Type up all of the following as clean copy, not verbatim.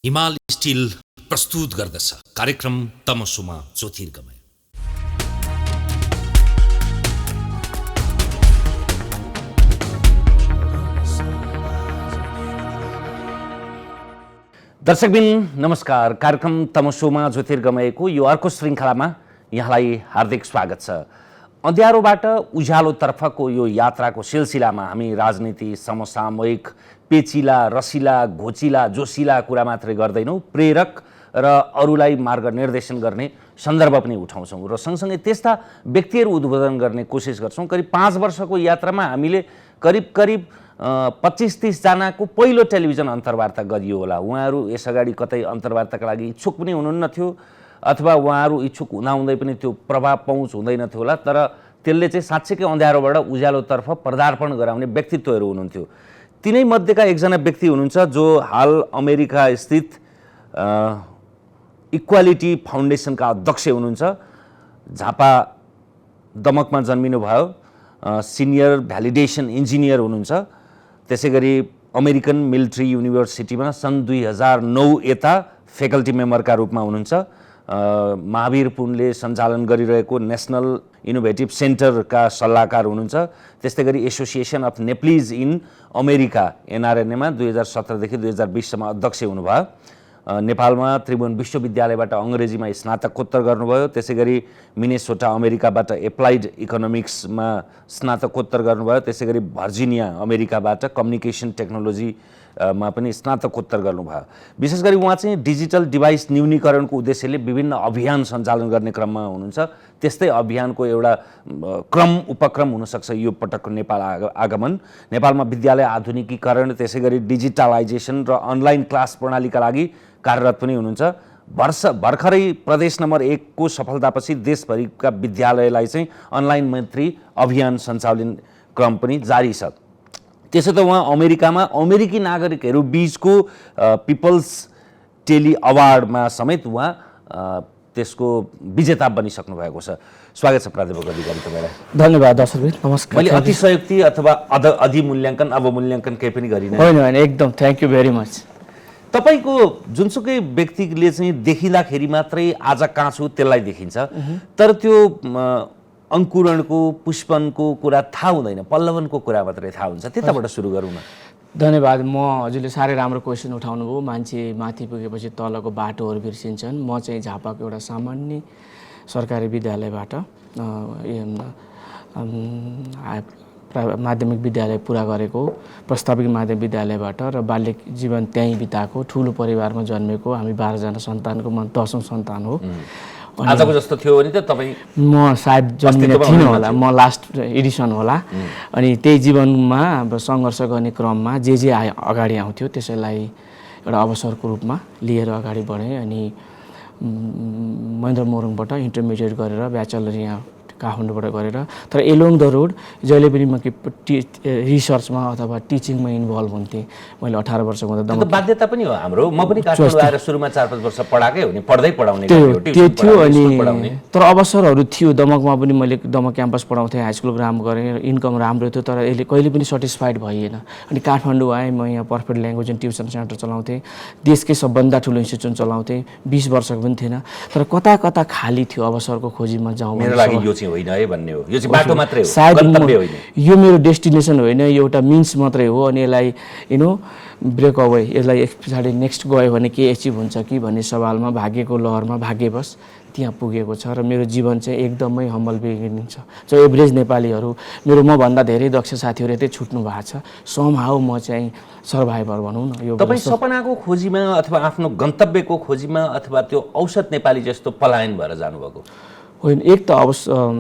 हिमाल स्टिल प्रस्तुत गर्दछ कार्यक्रम तमसुमा ज्योतिर्गमय। दर्शकबिन नमस्कार। कार्यक्रम तमसुमा ज्योतिर्गमयको यो अर्को श्रृङ्खलामा यहाँलाई हार्दिक स्वागत छ। अँध्यारोबाट उज्यालोतर्फको यो यात्राको सिलसिलामा हामी राजनीति, समसामयिक, पेचिला, रसिला, घोचिला, जोसिला कुरा मात्रै गर्दैनौँ, प्रेरक र अरूलाई मार्गनिर्देशन गर्ने सन्दर्भ पनि उठाउँछौँ र सँगसँगै त्यस्ता व्यक्तिहरू उद्बोधन गर्ने कोसिस गर्छौँ। करिब 5 वर्षको यात्रामा हामीले करिब 25-30 जनाको पहिलो टेलिभिजन अन्तर्वार्ता गरियो होला। उहाँहरू यसअगाडि कतै अन्तर्वार्ताका लागि इच्छुक पनि हुनुहुन्न थियो अथवा उहाँहरू इच्छुक हुँदाहुँदै पनि त्यो प्रभाव पहुँच हुँदैन थियो होला, तर त्यसले चाहिँ साँच्चैकै अँध्यारोबाट उज्यालोतर्फ पदार्पण गराउने व्यक्तित्वहरू हुनुहुन्थ्यो। तिनै मध्येका एकजना व्यक्ति हुनुहुन्छ जो हाल अमेरिका स्थित इक्वालिटी फाउन्डेसनका अध्यक्ष हुनुहुन्छ। झापा दमकमा जन्मिनुभयो, सिनियर भ्यालिडेसन इन्जिनियर हुनुहुन्छ। त्यसै गरी अमेरिकन मिलिट्री युनिभर्सिटीमा सन् 2009 यता फ्याकल्टी मेम्बरका रूपमा हुनुहुन्छ। महावीर पुनले सञ्चालन गरिरहेको नेसनल इनोभेटिभ सेन्टरका सल्लाहकार हुनुहुन्छ। त्यस्तै गरी association of Nepalese in America एनआरएनएमा 2017 देखि 2020सम्म अध्यक्ष हुनुभयो। नेपालमा त्रिभुवन विश्वविद्यालयबाट अङ्ग्रेजीमा स्नातकोत्तर गर्नुभयो। त्यसै गरी मिनेसोटा अमेरिकाबाट एप्लाइड इकोनोमिक्समा स्नातकोत्तर गर्नुभयो। त्यसै गरी भर्जिनिया अमेरिकाबाट कम्युनिकेसन टेक्नोलोजीमा पनि स्नातकोत्तर गर्नुभयो। विशेष गरी उहाँ चाहिँ डिजिटल डिभाइस न्यूनीकरणको उद्देश्यले विभिन्न अभियान सञ्चालन गर्ने क्रममा हुनुहुन्छ। त्यस्तै अभियानको एउटा उपक्रम हुनसक्छ यो पटकको नेपाल आगमन। नेपालमा विद्यालय आधुनिकीकरण, त्यसै गरी डिजिटलाइजेसन र अनलाइन क्लास प्रणालीका लागि कार्यरत पनि हुनुहुन्छ। भर्खरै प्रदेश नम्बर 1 को सफलतापछि देशभरिका विद्यालयलाई चाहिँ अनलाइन मैत्री अभियान सञ्चालन क्रम पनि जारी छ। त्यसो त उहाँ अमेरिकामा अमेरिकी नागरिकहरू बीचको पिपल्स टेली अवार्डमा समेत उहाँ त्यसको विजेता बनिसक्नु भएको छ। स्वागत छ प्राध्यापक अधिकारी तपाईँलाई। धन्यवाद दर्शकबिन, नमस्कार। मैले अतिशयोक्ति अथवा अधिमूल्याङ्कन अवमूल्याङ्कन केही पनि गरिनँ। होइन, एकदम थ्याङ्क यू भेरी मच। तपाईँको जुनसुकै व्यक्तिले चाहिँ देखिँदाखेरि मात्रै आज कहाँ छु त्यसलाई देखिन्छ, तर त्यो अङ्कुरणको पुष्पनको कुरा थाहा हुँदैन, पल्लवनको कुरा मात्रै थाहा हुन्छ। त्यताबाट सुरु गरौँ न। धन्यवाद। हजुरले साह्रै राम्रो क्वेसन उठाउनुभयो। मान्छे माथि पुगेपछि तलको बाटोहरू बिर्सिन्छन्। म चाहिँ झापाको एउटा सामान्य सरकारी विद्यालयबाट माध्यमिक विद्यालय पुरा गरेको, प्रस्ताविक माध्यमिक विद्यालयबाट र बाल्य जीवन त्यहीँ बिताएको, ठुलो परिवारमा जन्मेको। हामी 12 जना सन्तानको, म 10औं सन्तान हो। आजको जस्तो थियो भने त तपाईँ म सायद जन्मिन थिइनँ होला, म लास्ट एडिसन होला। अनि त्यही जीवनमा अब सङ्घर्ष गर्ने क्रममा जे अगाडि आउँथ्यो त्यसैलाई एउटा अवसरको रूपमा लिएर अगाडि बढेँ। अनि महेन्द्र मोरङबाट इन्टरमिडिएट गरेर ब्याचलर यहाँ काठमाडौँबाट गरेर, तर एलोङ द रोड जहिले पनि म रिसर्चमा अथवा टिचिङमा इन्भल्भ हुन्थेँ। मैले 18 वर्षको हुँदा दमक बाध्यता पनि हो हाम्रो। म पनि काठमाडौँ आएर सुरुमा 4-5 वर्ष पढाएकै हो नि, पढाउने त्यो थियो। अनि तर अवसरहरू थियो। दमकमा पनि मैले दमक क्याम्पस पढाउँथेँ, हाई स्कुल राम्रो गरेँ, इन्कम राम्रो थियो, तर यसले कहिले पनि सेटिस्फाइड भइएन। अनि काठमाडौँ आएँ, म यहाँ perfect language and tuition centre चलाउँथेँ, देशकै सबभन्दा ठुलो इन्स्टिट्युसन चलाउँथेँ। 20 वर्षको पनि थिएन, तर कता कता खाली थियो। अवसरको खोजीमा जाउँ मेरो लागि यो चाहिँ होइन है भन्ने हो, यो चाहिँ बाटो मात्रै हो, सायद गन्तव्य होइन, यो मेरो डेस्टिनेसन होइन, यो एउटा मिन्स मात्रै हो। अनि यसलाई ब्रेक अवे, यसलाई पछाडि नेक्स्ट गयो भने के एचिभ हुन्छ कि भन्ने सवालमा भाग्यको लहरमा भाग्यवश त्यहाँ पुगेको छ। र मेरो जीवन चाहिँ एकदमै हम्बल बिगिनिङ छ। जो एभरेज नेपालीहरू, मेरो मभन्दा धेरै दक्ष साथीहरू यतै छुट्नु भएको छ। समहाउ म चाहिँ सर्भाइभर भनौँ न। यो तपाईँ सपनाको खोजीमा अथवा आफ्नो गन्तव्यको खोजीमा अथवा त्यो औसत नेपाली जस्तो पलायन भएर जानुभएको होइन? एक त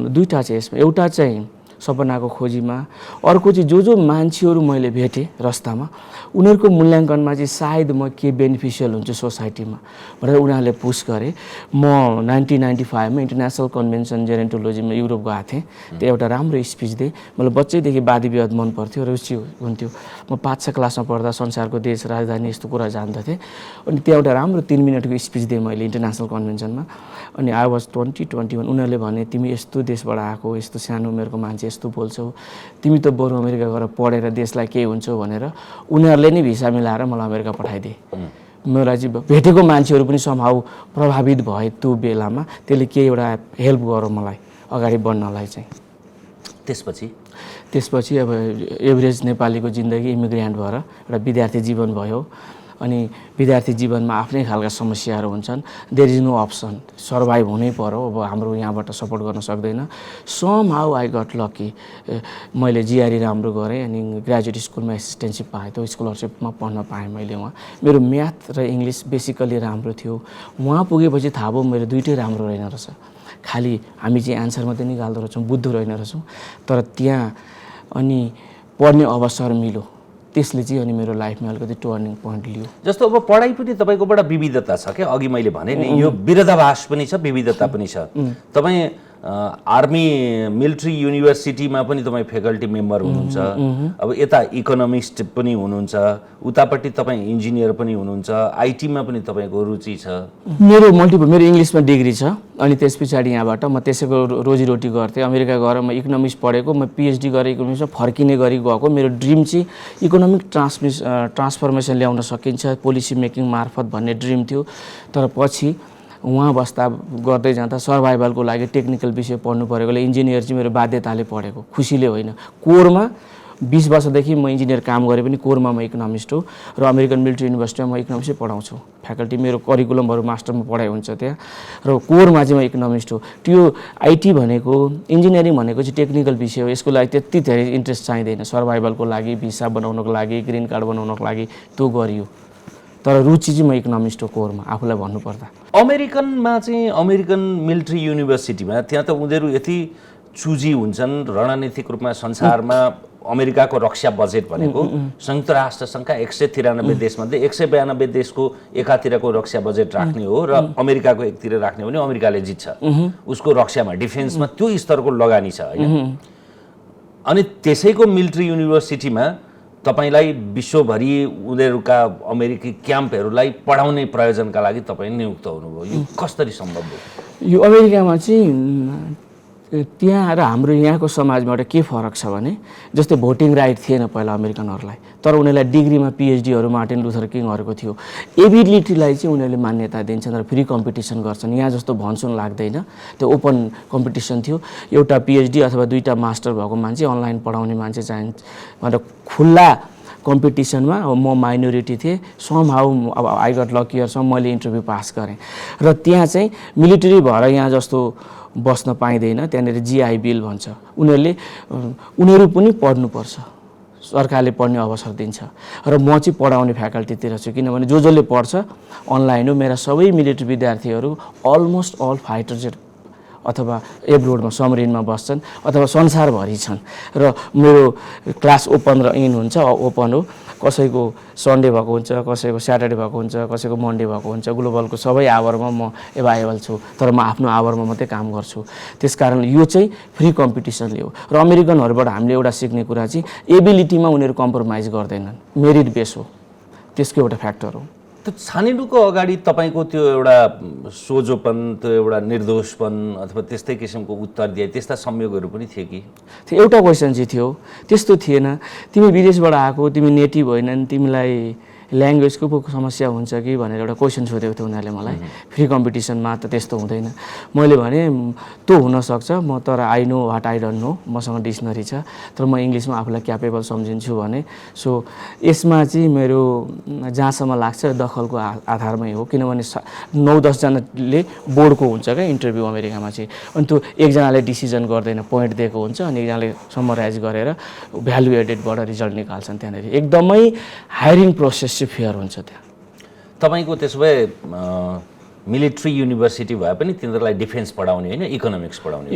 दुईवटा चाहिँ यसमा, एउटा चाहिँ सपनाको खोजीमा, अर्को चाहिँ जो मान्छेहरू मैले भेटेँ रस्तामा उनीहरूको मूल्याङ्कनमा चाहिँ सायद म के बेनिफिसियल हुन्छु सोसाइटीमा भनेर उनीहरूले पुस गरेँ। म 1995 मा इन्टरनेसनल कन्भेन्सन जेरोन्टोलोजीमा युरोप गएको थिएँ। त्यो एउटा राम्रो स्पिच दिएँ। मलाई बच्चैदेखि वादी विवाद मन पर्थ्यो, रुचि हुन्थ्यो। म 5-6 क्लासमा पढ्दा संसारको देश, राजधानी यस्तो कुरा जान्दथेँ। अनि त्यो एउटा राम्रो 3 मिनटको स्पिच दिएँ मैले इन्टरनेसनल कन्भेन्सनमा। अनि आई वाज 20-21। उनीहरूले भने तिमी यस्तो देशबाट आएको, यस्तो सानो उमेरको मान्छे, यस्तो बोल्छौ, तिमी त बरु अमेरिका गएर पढेर देशलाई के हुन्छौ भनेर उनीहरूले नै भिसा मिलाएर मलाई अमेरिका पठाइदिए। मलाई चाहिँ भेटेको मान्छेहरू पनि समहाउ प्रभावित भए त्यो बेलामा, त्यसले केही एउटा हेल्प गर्यो मलाई अगाडि बढ्नलाई चाहिँ। त्यसपछि अब एभरेज नेपालीको जिन्दगी इमिग्रेन्ट भएर एउटा विद्यार्थी जीवन भयो। अनि विद्यार्थी जीवनमा आफ्नै खालका समस्याहरू हुन्छन्। There is no option, survive हुनै पर्यो। अब हाम्रो यहाँबाट सपोर्ट गर्न सक्दैन। Somehow I got lucky, मैले जिआरई राम्रो गरेँ अनि ग्रेजुएट स्कुलमा एसिस्टेन्टसिप पाएँ, त्यो स्कलरसिपमा पढ्न पाएँ मैले वहाँ। मेरो म्याथ र इङ्ग्लिस बेसिकली राम्रो थियो। वहाँ पुगेपछि थाहा भयो मेरो दुइटै राम्रो रहेन रहेछ। खालि हामी चाहिँ एन्सर मात्रै निकाल्दो रहेछौँ, बुझ्दो रहेन रहेछौँ। तर त्यहाँ अनि पढ्ने अवसर मिल्यो, त्यसले चाहिँ अनि मेरो लाइफमा अलिकति टर्निङ पोइन्ट लियो। जस्तो अब पढाइ पनि तपाईँकोबाट विविधता छ क्या, अघि मैले भने नि यो विरोधाभास पनि छ, विविधता पनि छ। तपाईँ आर्मी मिलिट्री युनिभर्सिटीमा पनि तपाईँ फ्याकल्टी मेम्बर हुनुहुन्छ, अब यता इकोनोमिस्ट पनि हुनुहुन्छ, उतापट्टि तपाईँ इन्जिनियर पनि हुनुहुन्छ, आइटीमा पनि तपाईँको रुचि छ। मेरो मेरो इङ्ग्लिसमा डिग्री छ। अनि त्यस पछाडि यहाँबाट म त्यसैको रोजीरोटी गर्थेँ। अमेरिका गएर म इकोनोमिक्स पढेको, म पिएचडी गरेँ इकोनोमिक्समा, फर्किने गरी गएको। मेरो ड्रिम चाहिँ इकोनोमिक ट्रान्सफर्मेसन ल्याउन सकिन्छ पोलिसी मेकिङ मार्फत भन्ने ड्रिम थियो। तर पछि उहाँ बस्दा गर्दै जाँदा सर्भाइभलको लागि टेक्निकल विषय पढ्नु परेकोले इन्जिनियर चाहिँ मेरो बाध्यताले पढेको, खुसीले होइन। कोरमा 20 वर्षदेखि म इन्जिनियर काम गरेँ पनि कोरमा म इकोनोमिस्ट हो र अमेरिकन मिलिट्री युनिभर्सिटीमा म इकोनोमिक्सै पढाउँछु। फ्याकल्टी मेरो करिकुलमहरू मास्टरमा पढाइ हुन्छ त्यहाँ, र कोरमा चाहिँ म इकोनोमिस्ट हो। त्यो आइटी भनेको इन्जिनियरिङ भनेको चाहिँ टेक्निकल विषय हो, यसको लागि त्यति धेरै इन्ट्रेस्ट चाहिँदैन। सर्भाइभलको लागि, भिसा बनाउनको लागि, ग्रिन कार्ड बनाउनको लागि त्यो गरियो। तर रुचि चाहिँ म इकोनोमिस्ट हो कोरमा, आफूलाई भन्नुपर्दा। अमेरिकनमा चाहिँ अमेरिकन मिलिट्री युनिभर्सिटीमा त्यहाँ त उनीहरू यति चुजी हुन्छन् रणनीतिक रूपमा। संसारमा अमेरिकाको रक्षा बजेट भनेको संयुक्त राष्ट्र सङ्घका 193 देशमध्ये 192 देशको एकातिरको रक्षा बजेट राख्ने हो र अमेरिकाको एकतिर राख्ने हो भने अमेरिकाले जित्छ। उसको रक्षामा, डिफेन्समा त्यो स्तरको लगानी छ होइन। अनि त्यसैको मिलिट्री युनिभर्सिटीमा तपाईलाई विश्वभरि उनीहरूका अमेरिकी क्याम्पहरूलाई पढाउने प्रयोजनका लागि तपाईँ नियुक्त हुनुभयो, यो कसरी सम्भव हो? यो अमेरिकामा चाहिँ त्यहाँ र हाम्रो यहाँको समाजमा एउटा के फरक छ भने, जस्तै भोटिङ राइट थिएन पहिला अमेरिकनहरूलाई, तर उनीहरूलाई डिग्रीमा पिएचडीहरू मार्टिन लुथर किङहरूको थियो। एबिलिटीलाई चाहिँ उनीहरूले मान्यता दिन्छन् र फ्री कम्पिटिसन गर्छन्। यहाँ जस्तो भनसुन लाग्दैन, त्यो ओपन कम्पिटिसन थियो। एउटा पिएचडी अथवा 2टा मास्टर भएको मान्छे, अनलाइन पढाउने मान्छे चाहिन्छ भनेर खुल्ला कम्पिटिसनमा। अब म माइनोरिटी थिएँ, समहाउ अब आई गट लकियरसम्म मैले इन्टरभ्यू पास गरेँ। र त्यहाँ चाहिँ मिलिट्री भएर यहाँ जस्तो बस्न पाइँदैन, त्यहाँनिर जिआई बिल भन्छ। उनीहरू पनि पढ्नुपर्छ, सरकारले पढ्ने अवसर दिन्छ। र म चाहिँ पढाउने फ्याकल्टीतिर छु, किनभने जसले पढ्छ अनलाइन हो। मेरा सबै मिलिट्री विद्यार्थीहरू अलमोस्ट अल फाइटर्स अथवा एब्रोडमा सबमरिनमा बस्छन् अथवा संसारभरि छन्। र मेरो क्लास ओपन र इन हुन्छ, ओपन हो। कसैको सन्डे भएको हुन्छ, कसैको स्याटरडे भएको हुन्छ, कसैको मन्डे भएको हुन्छ। ग्लोबलको सबै आवरमा म एभाइलेबल छु, तर म आफ्नो आवरमा मात्रै काम गर्छु। त्यसकारण यो चाहिँ फ्री कम्पिटिसनले हो। र अमेरिकनहरूबाट हामीले एउटा सिक्ने कुरा चाहिँ एबिलिटीमा उनीहरू कम्प्रोमाइज गर्दैनन्, मेरिट बेस हो, त्यसको एउटा फ्याक्टर हो। त्यो छानिनुको अगाडि तपाईँको त्यो एउटा सोझोपन, त्यो एउटा निर्दोषपन अथवा त्यस्तै किसिमको उत्तर दिए त्यस्ता संयोगहरू पनि थिए कि? त्यो एउटा क्वेसन चाहिँ थियो, त्यस्तो थिएन। तिमी विदेशबाट आएको, तिमी नेटिभ होइनन्, तिमीलाई ल्याङ्ग्वेजको पो समस्या हुन्छ कि भनेर एउटा क्वेसन सोधेको थियो उनीहरूले मलाई। फ्री कम्पिटिसनमा त त्यस्तो हुँदैन। मैले भने त्यो हुनसक्छ, म तर I know what I don't know, मसँग डिक्सनरी छ, तर म इङ्ग्लिसमा आफूलाई क्यापेबल सम्झिन्छु भने। सो यसमा चाहिँ मेरो जहाँसम्म लाग्छ दखलको आधारमै हो, किनभने 9-10 जनाले बोर्डको हुन्छ क्या इन्टरभ्यू अमेरिकामा चाहिँ। अनि त्यो एकजनाले डिसिजन गर्दैन, पोइन्ट दिएको हुन्छ, अनि एकजनाले समराइज गरेर भ्यालु एडेडबाट रिजल्ट निकाल्छन्। त्यहाँनिर एकदमै हायरिङ प्रोसेस फेयर हुन्छ त्यहाँ। तपाईँको त्यसो भए मिलिट्री युनिभर्सिटी भए पनि तिनीहरूलाई डिफेन्स पढाउने होइन, इकोनोमिक्स पढाउने?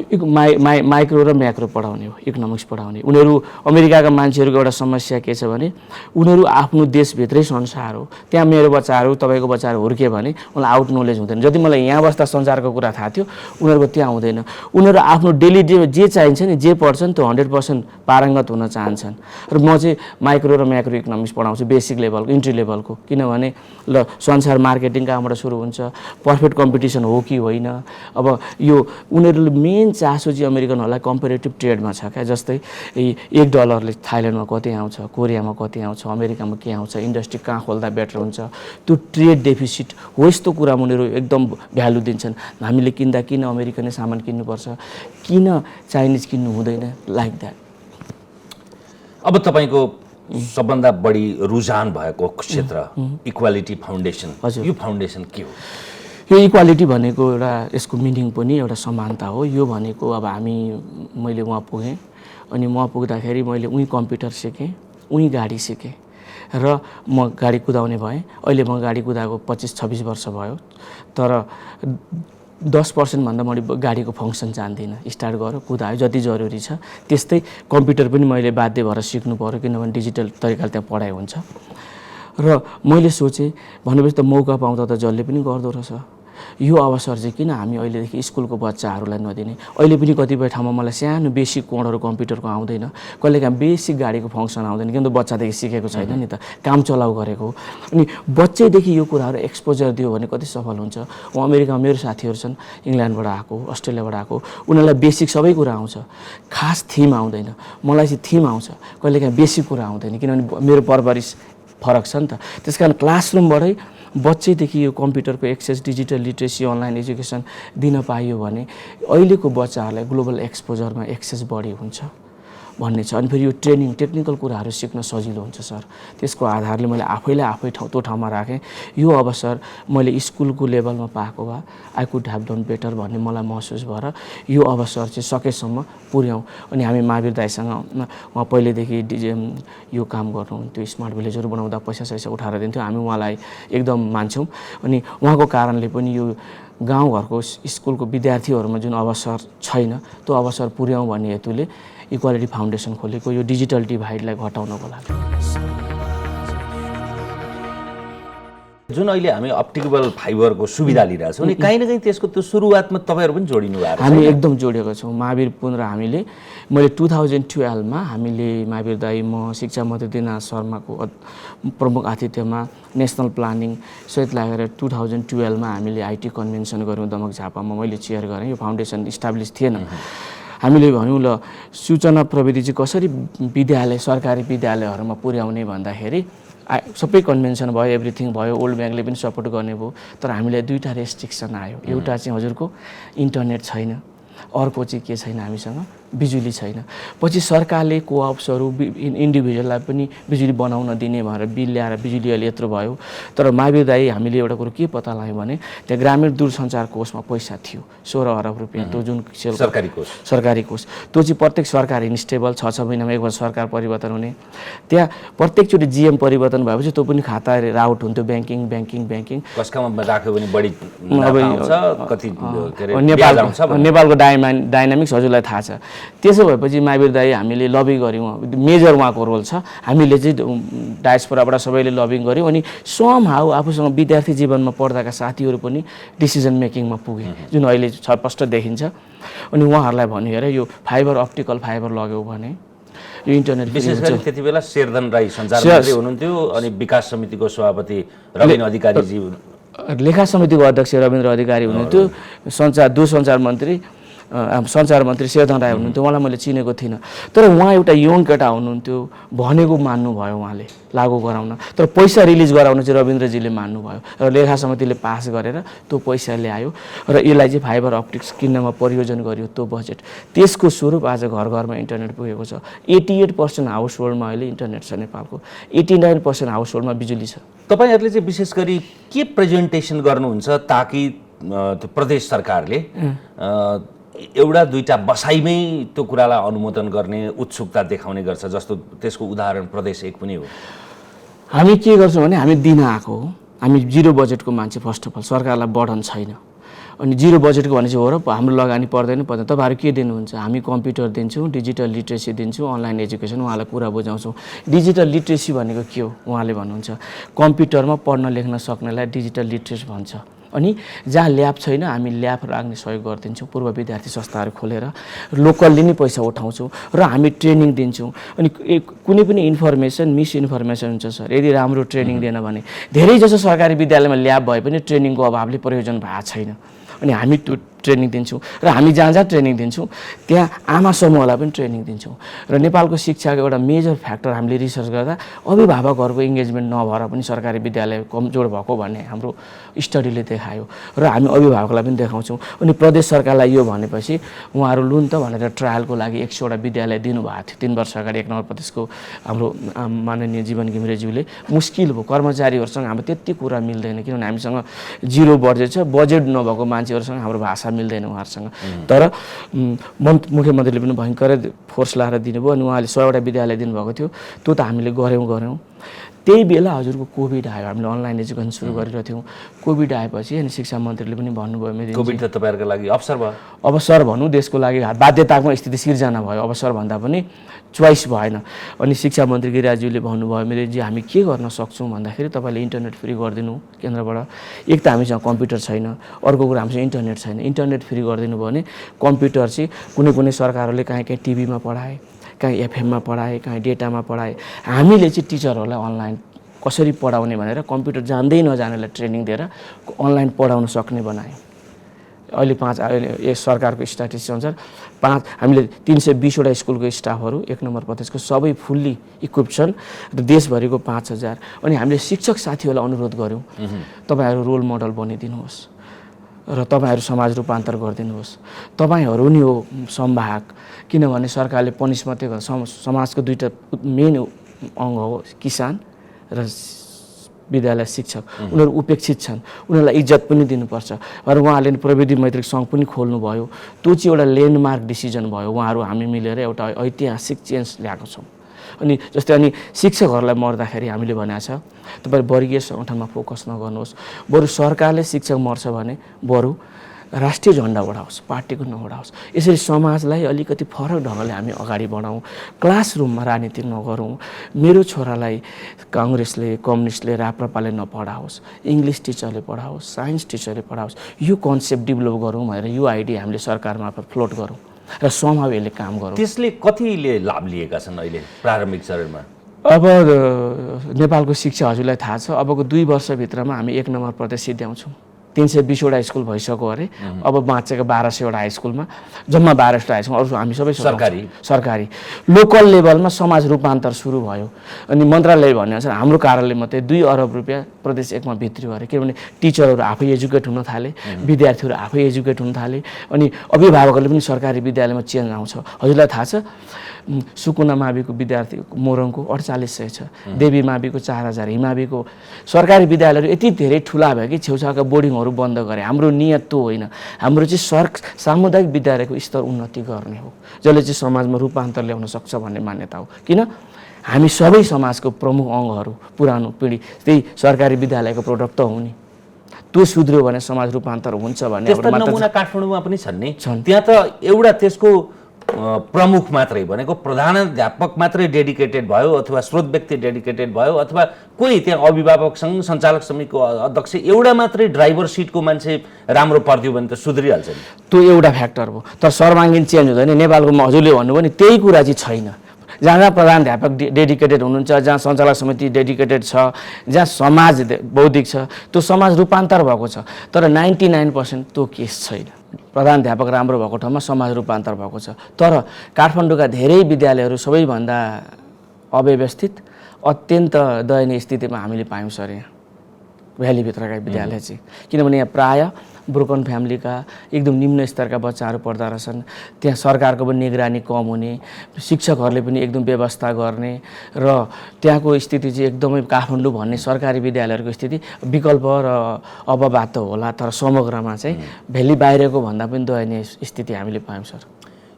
माइक्रो र म्याक्रो पढाउने हो, इकोनोमिक्स पढाउने। उनीहरू अमेरिकाका मान्छेहरूको एउटा समस्या के छ भने उनीहरू आफ्नो देशभित्रै संसार हो। त्यहाँ मेरो बच्चाहरू, तपाईँको बच्चाहरू हुर्के भने उनीलाई आउट नलेज हुँदैन। जति मलाई यहाँ बस्दा संसारको कुरा थाहा थियो, उनीहरूको त्यहाँ हुँदैन। उनीहरू आफ्नो डेली जे चाहिन्छ नि, जे पढ्छन् त्यो 100% पारङ्गत हुन चाहन्छन्। र म चाहिँ माइक्रो र म्याक्रो इकोनोमिक्स पढाउँछु, बेसिक लेभलको, इन्ट्री लेभलको। किनभने ल संसार मार्केटिङ कहाँबाट सुरु हुन्छ, पर्फेक्ट कम्पिटिसन हो कि होइन। अब यो उनीहरूले मेन चासो चाहिँ अमेरिकनहरूलाई कम्पेरेटिभ ट्रेडमा छ क्या। जस्तै $1 थाइल्यान्डमा कति आउँछ, कोरियामा कति आउँछ, अमेरिकामा के आउँछ, इन्डस्ट्री कहाँ खोल्दा बेटर हुन्छ, त्यो ट्रेड डेफिसिट हो यस्तो कुरामा उनीहरू एकदम भ्यालु दिन्छन्। हामीले किन्दा किन अमेरिकनै सामान किन्नुपर्छ, किन चाइनिज किन्नु हुँदैन, लाइक द्याट। अब तपाईँको सबभन्दा बढी रुझान भएको क्षेत्र इक्वालिटी फाउन्डेसन, यो फाउन्डेसन के हो? यो इक्वालिटी भनेको एउटा यसको मिनिङ पनि एउटा समानता हो। यो भनेको अब मैले वहाँ पुगेँ अनि वहाँ पुग्दाखेरि मैले उहीँ कम्प्युटर सिकेँ, उहीँ गाडी सिकेँ र म गाडी कुदाउने भएँ। अहिले म गाडी कुदाएको 25-26 वर्ष भयो, तर 10% भन्दा बढी गाडीको फङ्सन जान्दिनँ। स्टार्ट गरेर कुदायो, जति जरुरी छ। त्यस्तै कम्प्युटर पनि मैले बाध्य भएर सिक्नु पऱ्यो, किनभने डिजिटल तरिकाले त्यहाँ पढाइ हुन्छ। र मैले सोचेँ भनेपछि त मौका पाउँदा त जसले पनि गर्दो रहेछ। यो अवसर चाहिँ किन हामी अहिलेदेखि स्कुलको बच्चाहरूलाई नदिने? अहिले पनि कतिपय ठाउँमा मलाई सानो बेसिक कोडहरू कम्प्युटरको आउँदैन, कहिलेकाहीँ बेसिक गाडीको फङ्सन आउँदैन, किनभने बच्चादेखि सिकेको छैन नि त, काम चलाउ गरेको। अनि बच्चैदेखि यो कुराहरू एक्सपोजर दियो भने कति सफल हुन्छ। म अमेरिकामा मेरो साथीहरू छन्, इङ्ल्यान्डबाट आएको, अस्ट्रेलियाबाट आएको, उनीहरूलाई बेसिक सबै कुरा आउँछ, खास थिम आउँदैन। मलाई चाहिँ थिम आउँछ, कहिलेकाहीँ बेसिक कुरा आउँदैन, किनभने मेरो परवरिश फरक छ नि त। त्यस कारण क्लासरुमबाटै बच्चैदेखि यो कम्प्युटरको access, digital literacy, online education दिन पाइयो भने अहिलेको बच्चाहरूलाई ग्लोबल एक्सपोजरमा एक्सेस बढी हुन्छ भन्ने छ। अनि फेरि यो ट्रेनिङ, टेक्निकल कुराहरू सिक्न सजिलो हुन्छ सर। त्यसको आधारले मैले आफैलाई आफै त्यो ठाउँमा राखेँ। यो अवसर मैले स्कुलको लेभलमा पाएको भए I could have done better भन्ने मलाई महसुस भएर यो अवसर चाहिँ सकेसम्म पुर्याउँ। अनि हामी महावीर दाइसँग उहाँ पहिलेदेखि यो काम गर्नुहुन्थ्यो, स्मार्ट भिलेजहरू बनाउँदा पैसा उठाएर दिन्थ्यो, हामी उहाँलाई एकदम मान्छौँ। अनि उहाँको कारणले पनि यो गाउँघरको स्कुलको विद्यार्थीहरूमा जुन अवसर छैन त्यो अवसर पुर्याउँ भन्ने हेतुले इक्वालिटी फाउन्डेसन खोलेको, यो डिजिटल डिभाइडलाई घटाउनको लागि। जुन अहिले हामी अप्टिकल फाइबरको सुविधा लिइरहेछौँ अनि काहीँ न काहीँ त्यसको त्यो सुरुवातमा तपाईँहरू पनि जोडिनु भएको छ। हामी एकदम जोडिएको छौँ। महावीर पुन र मैले 2012मा हामीले महावीर दाई, म, शिक्षा मन्त्री दिना शर्माको प्रमुख आतिथ्यमा नेसनल प्लानिङ सहित लागेर 2012मा हामीले आइटी कन्भेन्सन गऱ्यौँ दमक झापामा। मैले चेयर गरेँ। यो फाउन्डेसन इस्टाब्लिस थिएन। हामीले भन्यौँ ल सूचना प्रविधि चाहिँ कसरी विद्यालय, सरकारी विद्यालयहरूमा पुर्याउने भन्दाखेरि सबै कन्भेन्सन भयो, एभ्रिथिङ भयो, वर्ल्ड ब्याङ्कले पनि सपोर्ट गर्ने भयो। तर हामीलाई दुईवटा रेस्ट्रिक्सन आयो। एउटा चाहिँ हजुरको इन्टरनेट छैन, अर्को चाहिँ के छैन, हामीसँग बिजुली छैन। पछि सरकारले कोअप्सहरू इन्डिभिजुअललाई पनि बिजुली बनाउन दिने भनेर बिल ल्याएर बिजुली अहिले यत्रो भयो। तर महावीर दाई हामीले एउटा कुरो के पत्ता लाग्यो भने त्यहाँ ग्रामीण दूरसञ्चार कोषमा पैसा थियो 16 अरब रुपियाँ, त्यो जुन सरकारी कोष, त्यो चाहिँ प्रत्येक सरकार इन्स्टेबल 6 महिनामा एकबार सरकार परिवर्तन हुने। त्यहाँ प्रत्येकचोटि जिएम परिवर्तन भएपछि त्यो पनि खाता राउट हुन्थ्यो, ब्याङ्किङ कसकामा राख्यो भने बढी आउँछ, कति नेपालको डाइनामिक्स हजुरलाई थाहा छ। त्यसो भएपछि महावीर दाई हामीले लबिङ गऱ्यौँ, मेजर उहाँको रोल छ। हामीले चाहिँ डायस्पोराबाट सबैले लबिङ गऱ्यौँ अनि समहाउ आफूसँग विद्यार्थी जीवनमा पढ्दाका साथीहरू पनि डिसिजन मेकिङमा पुगे, जुन अहिले स्पष्ट देखिन्छ। अनि उहाँहरूलाई भन्यो अरे यो फाइबर, अप्टिकल फाइबर लग्यो भने यो इन्टरनेट, विशेष गरी त्यति बेला शेरधन राई सञ्चार मन्त्री हुनुहुन्थ्यो अनि विकास समितिको सभापति रविन्द्र अधिकारीजी, लेखा समितिको अध्यक्ष रविन्द्र अधिकारी हुनुहुन्थ्यो, सञ्चार मन्त्री शेरधन राई हुनुहुन्थ्यो। उहाँलाई मैले चिनेको थिइनँ, तर उहाँ एउटा यङ केटा हुनुहुन्थ्यो, भनेको मान्नुभयो उहाँले लागू गराउन। तर पैसा रिलिज गराउन चाहिँ रविन्द्रजीले मान्नुभयो र लेखा समितिले पास गरेर त्यो पैसा ल्यायो र यसलाई चाहिँ फाइबर अप्टिक्स किन्नमा प्रयोजन गरियो त्यो बजेट। त्यसको स्वरूप आज घर घरमा इन्टरनेट पुगेको छ। 88% हाउस होल्डमा अहिले इन्टरनेट छ नेपालको, 89% हाउस होल्डमा बिजुली छ। तपाईँहरूले चाहिँ विशेष गरी के प्रेजेन्टेसन गर्नुहुन्छ ताकि त्यो प्रदेश सरकारले एउटा दुईटा बसाइमै त्यो कुरालाई अनुमोदन गर्ने उत्सुकता देखाउने गर्छ, जस्तो त्यसको उदाहरण प्रदेश 1 पनि हो। हामी के गर्छौँ भने हामी दिन आएको हो, हामी जिरो बजेटको मान्छे, फर्स्ट अफ अल सरकारलाई बर्डन छैन। अनि जिरो बजेटको भने चाहिँ हो र हाम्रो लगानी पर्दैन। तपाईँहरू के दिनुहुन्छ? हामी कम्प्युटर दिन्छौँ, डिजिटल लिट्रेसी दिन्छौँ, अनलाइन एजुकेसन, उहाँलाई कुरा बुझाउँछौँ। डिजिटल लिट्रेसी भनेको के हो उहाँले भन्नुहुन्छ? कम्प्युटरमा पढ्न लेख्न सक्नेलाई डिजिटल लिट्रेसी भन्छ। अनि जहाँ ल्याब छैन हामी ल्याब राख्ने सहयोग गरिदिन्छौँ, पूर्व विद्यार्थी संस्थाहरू खोलेर लोकलले नै पैसा उठाउँछौँ र हामी ट्रेनिङ दिन्छौँ। अनि कुनै पनि इन्फर्मेसन मिसइन्फर्मेसन हुन्छ सर, यदि राम्रो ट्रेनिङ दिएन भने धेरैजसो सरकारी विद्यालयमा ल्याब भए पनि ट्रेनिङको अभावले प्रयोजन भएको छैन। अनि हामी त्यो ट्रेनिङ दिन्छौँ र हामी जहाँ जहाँ ट्रेनिङ दिन्छौँ त्यहाँ आमा समूहलाई पनि ट्रेनिङ दिन्छौँ। र नेपालको शिक्षाको एउटा मेजर फ्याक्टर हामीले रिसर्च गर्दा अभिभावकहरूको इङ्गेजमेन्ट नभएर पनि सरकारी विद्यालय कमजोर भएको भन्ने हाम्रो स्टडीले देखायो र हामी अभिभावकलाई पनि देखाउँछौँ। अनि प्रदेश सरकारलाई यो भनेपछि उहाँहरू लुन त भनेर ट्रायलको लागि 100वटा विद्यालय दिनुभएको थियो 3 वर्ष अगाडि 1 नम्बर प्रदेशको हाम्रो माननीय जीवन घिमिरेज्यूले। मुस्किल भयो, कर्मचारीहरूसँग हाम्रो त्यति कुरा मिल्दैन किनभने हामीसँग 0 बजेट छ, बजेट नभएको मान्छेहरूसँग हाम्रो भाषा मिल्दैन उहाँहरूसँग। तर मुख्यमन्त्रीले पनि भयङ्कर फोर्स लाएर दिनुभयो अनि उहाँले 100वटा विद्यालय दिनुभएको थियो, त्यो त हामीले गऱ्यौँ। त्यही बेला हजुरको कोभिड आयो, हामीले अनलाइन एजुकेसन सुरु गरिरहेको थियौँ। कोभिड आएपछि अनि शिक्षा मन्त्रीले पनि भन्नुभयो मेरो कोभिड त तपाईँहरूको लागि अवसर भयो। अवसर भनौँ, देशको लागि बाध्यतात्मक स्थिति सिर्जना भयो, अवसर भन्दा पनि चोइस भएन। अनि शिक्षा मन्त्री गिरिराजज्यूले भन्नुभयो मेरेजी हामी के गर्न सक्छौँ भन्दाखेरि तपाईँले इन्टरनेट फ्री गरिदिनु केन्द्रबाट। एक त हामीसँग कम्प्युटर छैन, अर्को कुरा हामीसँग इन्टरनेट छैन। इन्टरनेट फ्री गरिदिनु भयो भने कम्प्युटर चाहिँ कुनै सरकारहरूले काहीँ टिभीमा पढाए, काहीँ एफएममा पढाए, काहीँ डेटामा पढाए। हामीले चाहिँ टिचरहरूलाई अनलाइन कसरी पढाउने भनेर कम्प्युटर जान्दै नजानेलाई ट्रेनिङ दिएर अनलाइन पढाउन सक्ने बनायौँ। अहिले सरकारको स्ट्याटिस्टिक्स अनुसार हामीले 320वटा स्कुलको स्टाफहरू 1 नम्बर प्रदेशको सबै फुल्ली इक्विप्ड छन् र देशभरिको 5000। अनि हामीले शिक्षक साथीहरूलाई अनुरोध गऱ्यौँ तपाईँहरू रोल मोडल बनिदिनुहोस् र तपाईँहरू समाज रूपान्तर गरिदिनुहोस्। तपाईँहरू नि हो संवाहक, किनभने सरकारले पनिस मात्रै गर्छ। समाजको 2टा मेन अङ्ग हो किसान र विद्यालय शिक्षक। उनीहरू उपेक्षित छन्, उनीहरूलाई इज्जत पनि दिनुपर्छ। र उहाँले प्रविधि मैत्री सङ्घ पनि खोल्नुभयो, त्यो चाहिँ एउटा ल्यान्डमार्क डिसिजन भयो। उहाँहरू हामी मिलेर एउटा ऐतिहासिक चेन्ज ल्याएको छौँ। अनि जस्तै अनि शिक्षकहरूलाई मर्दाखेरि हामीले भनेको छ तपाईँ वर्गीय सङ्गठनमा फोकस नगर्नुहोस्, बरु सरकारले शिक्षक मर्छ भने बरु राष्ट्रिय झन्डा उडाओस्, पार्टीको नउडाओस्। यसरी समाजलाई अलिकति फरक ढङ्गले हामी अगाडि बढाउँ, क्लासरुममा राजनीति नगरौँ। मेरो छोरालाई काङ्ग्रेसले कम्युनिस्टले राप्रपाले नपढाओस्, इङ्ग्लिस टिचरले पढाओस्, साइन्स टिचरले पढाओस्। यो कन्सेप्ट डेभलप गरौँ भनेर यो आइडिया हामीले सरकार मार्फत फ्लोट गरौँ र समावेश यसले काम गरौँ। त्यसले कतिले लाभ लिएका छन् अहिले प्रारम्भिक चरणमा? अब नेपालको शिक्षा हजुरलाई थाहा छ, अबको 2 वर्षभित्रमा हामी 1 नम्बर प्रदेश सिद्ध्याउँछौँ। 320वटा स्कुल भइसक्यो अरे, अब बाँचेको 1200वटा हाई स्कुलमा, जम्मा 1200 हाई स्कुल, अरू हामी सबै सरकारी। लोकल लेभलमा समाज रूपान्तर सुरु भयो। अनि मन्त्रालयले भनेअनुसार हाम्रो कार्यालय मात्रै 2 अरब रुपियाँ प्रदेश 1मा भित्रियो अरे, किनभने टिचरहरू आफै एजुकेट हुन थाले, विद्यार्थीहरू आफै एजुकेट हुन थाले, अनि अभिभावकहरूले पनि सरकारी विद्यालयमा चेन्ज आउँछ। हजुरलाई थाहा छ सुकुना माविको विद्यार्थी मोरङको 4800 छ, देवी माविको 4000, हिमाविको सरकारी विद्यालयहरू यति धेरै ठुला भयो कि छेउछाउका बोर्डिङहरू बन्द गरे। हाम्रो नियत त्यो होइन, हाम्रो चाहिँ सामुदायिक विद्यालयको स्तर उन्नति गर्ने हो, जसले चाहिँ समाजमा रूपान्तर ल्याउन सक्छ भन्ने मान्यता हो। किन हामी सबै समाजको प्रमुख अङ्गहरू पुरानो पिँढी त्यही सरकारी विद्यालयको प्रोडक्ट त हो नि, त्यो सुध्रियो भने समाज रूपान्तर हुन्छ भन्ने नमुना काठमाडौँमा पनि छन् नि। त्यहाँ त एउटा त्यसको प्रमुख मात्रै भनेको प्रधानाध्यापक मात्रै डेडिकेटेड भयो अथवा स्रोत व्यक्ति डेडिकेटेड भयो अथवा कोही त्यहाँ अभिभावक सङ्घ सञ्चालक समितिको अध्यक्ष एउटा मात्रै ड्राइभर सिटको मान्छे राम्रो पर्थ्यो भने त सुध्रिहाल्छ नि। त्यो एउटा फ्याक्टर हो, तर सर्वाङ्गीन चेन्ज हुँदैन। नेपालको हजुरले भन्नुभयो नि त्यही कुरा चाहिँ छैन। जहाँ प्रधानाध्यापक डेडिकेटेड हुनुहुन्छ, जहाँ सञ्चालक समिति डेडिकेटेड छ, जहाँ समाज बौद्धिक छ, त्यो समाज रूपान्तर भएको छ। तर 99% त्यो केस छैन। प्रधानाध्यापक राम्रो भएको ठाउँमा समाज रूपान्तर भएको छ। तर काठमाडौँका धेरै विद्यालयहरू सबैभन्दा अव्यवस्थित अत्यन्त दयनीय स्थितिमा हामीले पायौँ सर यहाँ भ्यालीभित्रका विद्यालय चाहिँ, किनभने यहाँ प्रायः ब्रोकन फ्यामिलीका एकदम निम्न स्तरका बच्चाहरू पढ्दा रहेछन्। त्यहाँ सरकारको पनि निगरानी कम हुने, शिक्षकहरूले पनि एकदम व्यवस्था गर्ने र त्यहाँको स्थिति चाहिँ एकदमै काठमाडौँ भन्ने सरकारी विद्यालयहरूको स्थिति विकल्प र अबबात त होला, तर समग्रमा चाहिँ भ्याली बाहिरको भन्दा पनि दयनीय स्थिति हामीले पायौँ सर।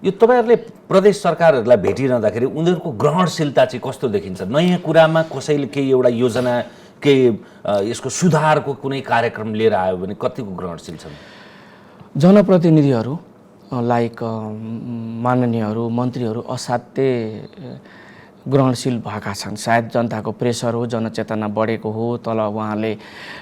यो तपाईँहरूले प्रदेश सरकारहरूलाई भेटिरहँदाखेरि उनीहरूको ग्रहणशीलता चाहिँ कस्तो देखिन्छ? नयाँ कुरामा कसैले केही एउटा योजना केही यसको सुधारको कुनै कार्यक्रम लिएर आयो भने कतिको ग्रहणशील छन्? जनप्रतिनिधिहरू लाइक माननीयहरू मन्त्रीहरू असाध्यै ग्रहणशील भएका छन्। सायद जनताको प्रेसर हो, जनचेतना बढेको हो, तल उहाँले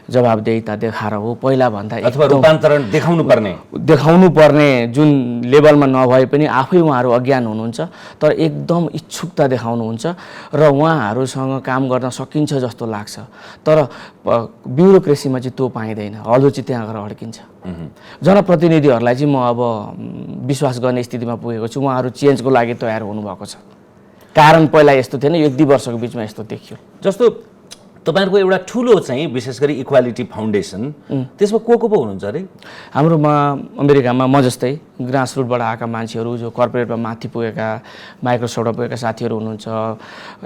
जवाबदेहिता देखाएर हो, पहिलाभन्दा अथवा रूपान्तरण देखाउनु पर्ने जुन लेभलमा नभए पनि आफै उहाँहरू अज्ञान हुनुहुन्छ, तर एकदम इच्छुकता देखाउनुहुन्छ र उहाँहरूसँग काम गर्न सकिन्छ जस्तो लाग्छ। तर ब्युरोक्रेसीमा चाहिँ त्यो पाइँदैन, हलो चाहिँ त्यहाँ गएर अड्किन्छ। जनप्रतिनिधिहरूलाई चाहिँ म अब विश्वास गर्ने स्थितिमा पुगेको छु, उहाँहरू चेन्जको लागि तयार हुनुभएको छ। कारण पहिला यस्तो थिएन, 1-2 वर्षको बिचमा यस्तो देखियो। जस्तो तपाईहरुको एउटा ठुलो चाहिँ विशेष गरी इक्वालिटी फाउन्डेसन, त्यसमा को पो हुनुहुन्छ अरे? हाम्रोमा अमेरिकामा म जस्तै ग्रासरुटबाट आएका मान्छेहरू, जो कर्पोरेटमा माथि पुगेका, माइक्रोसफ्टमा पुगेका साथीहरू हुनुहुन्छ,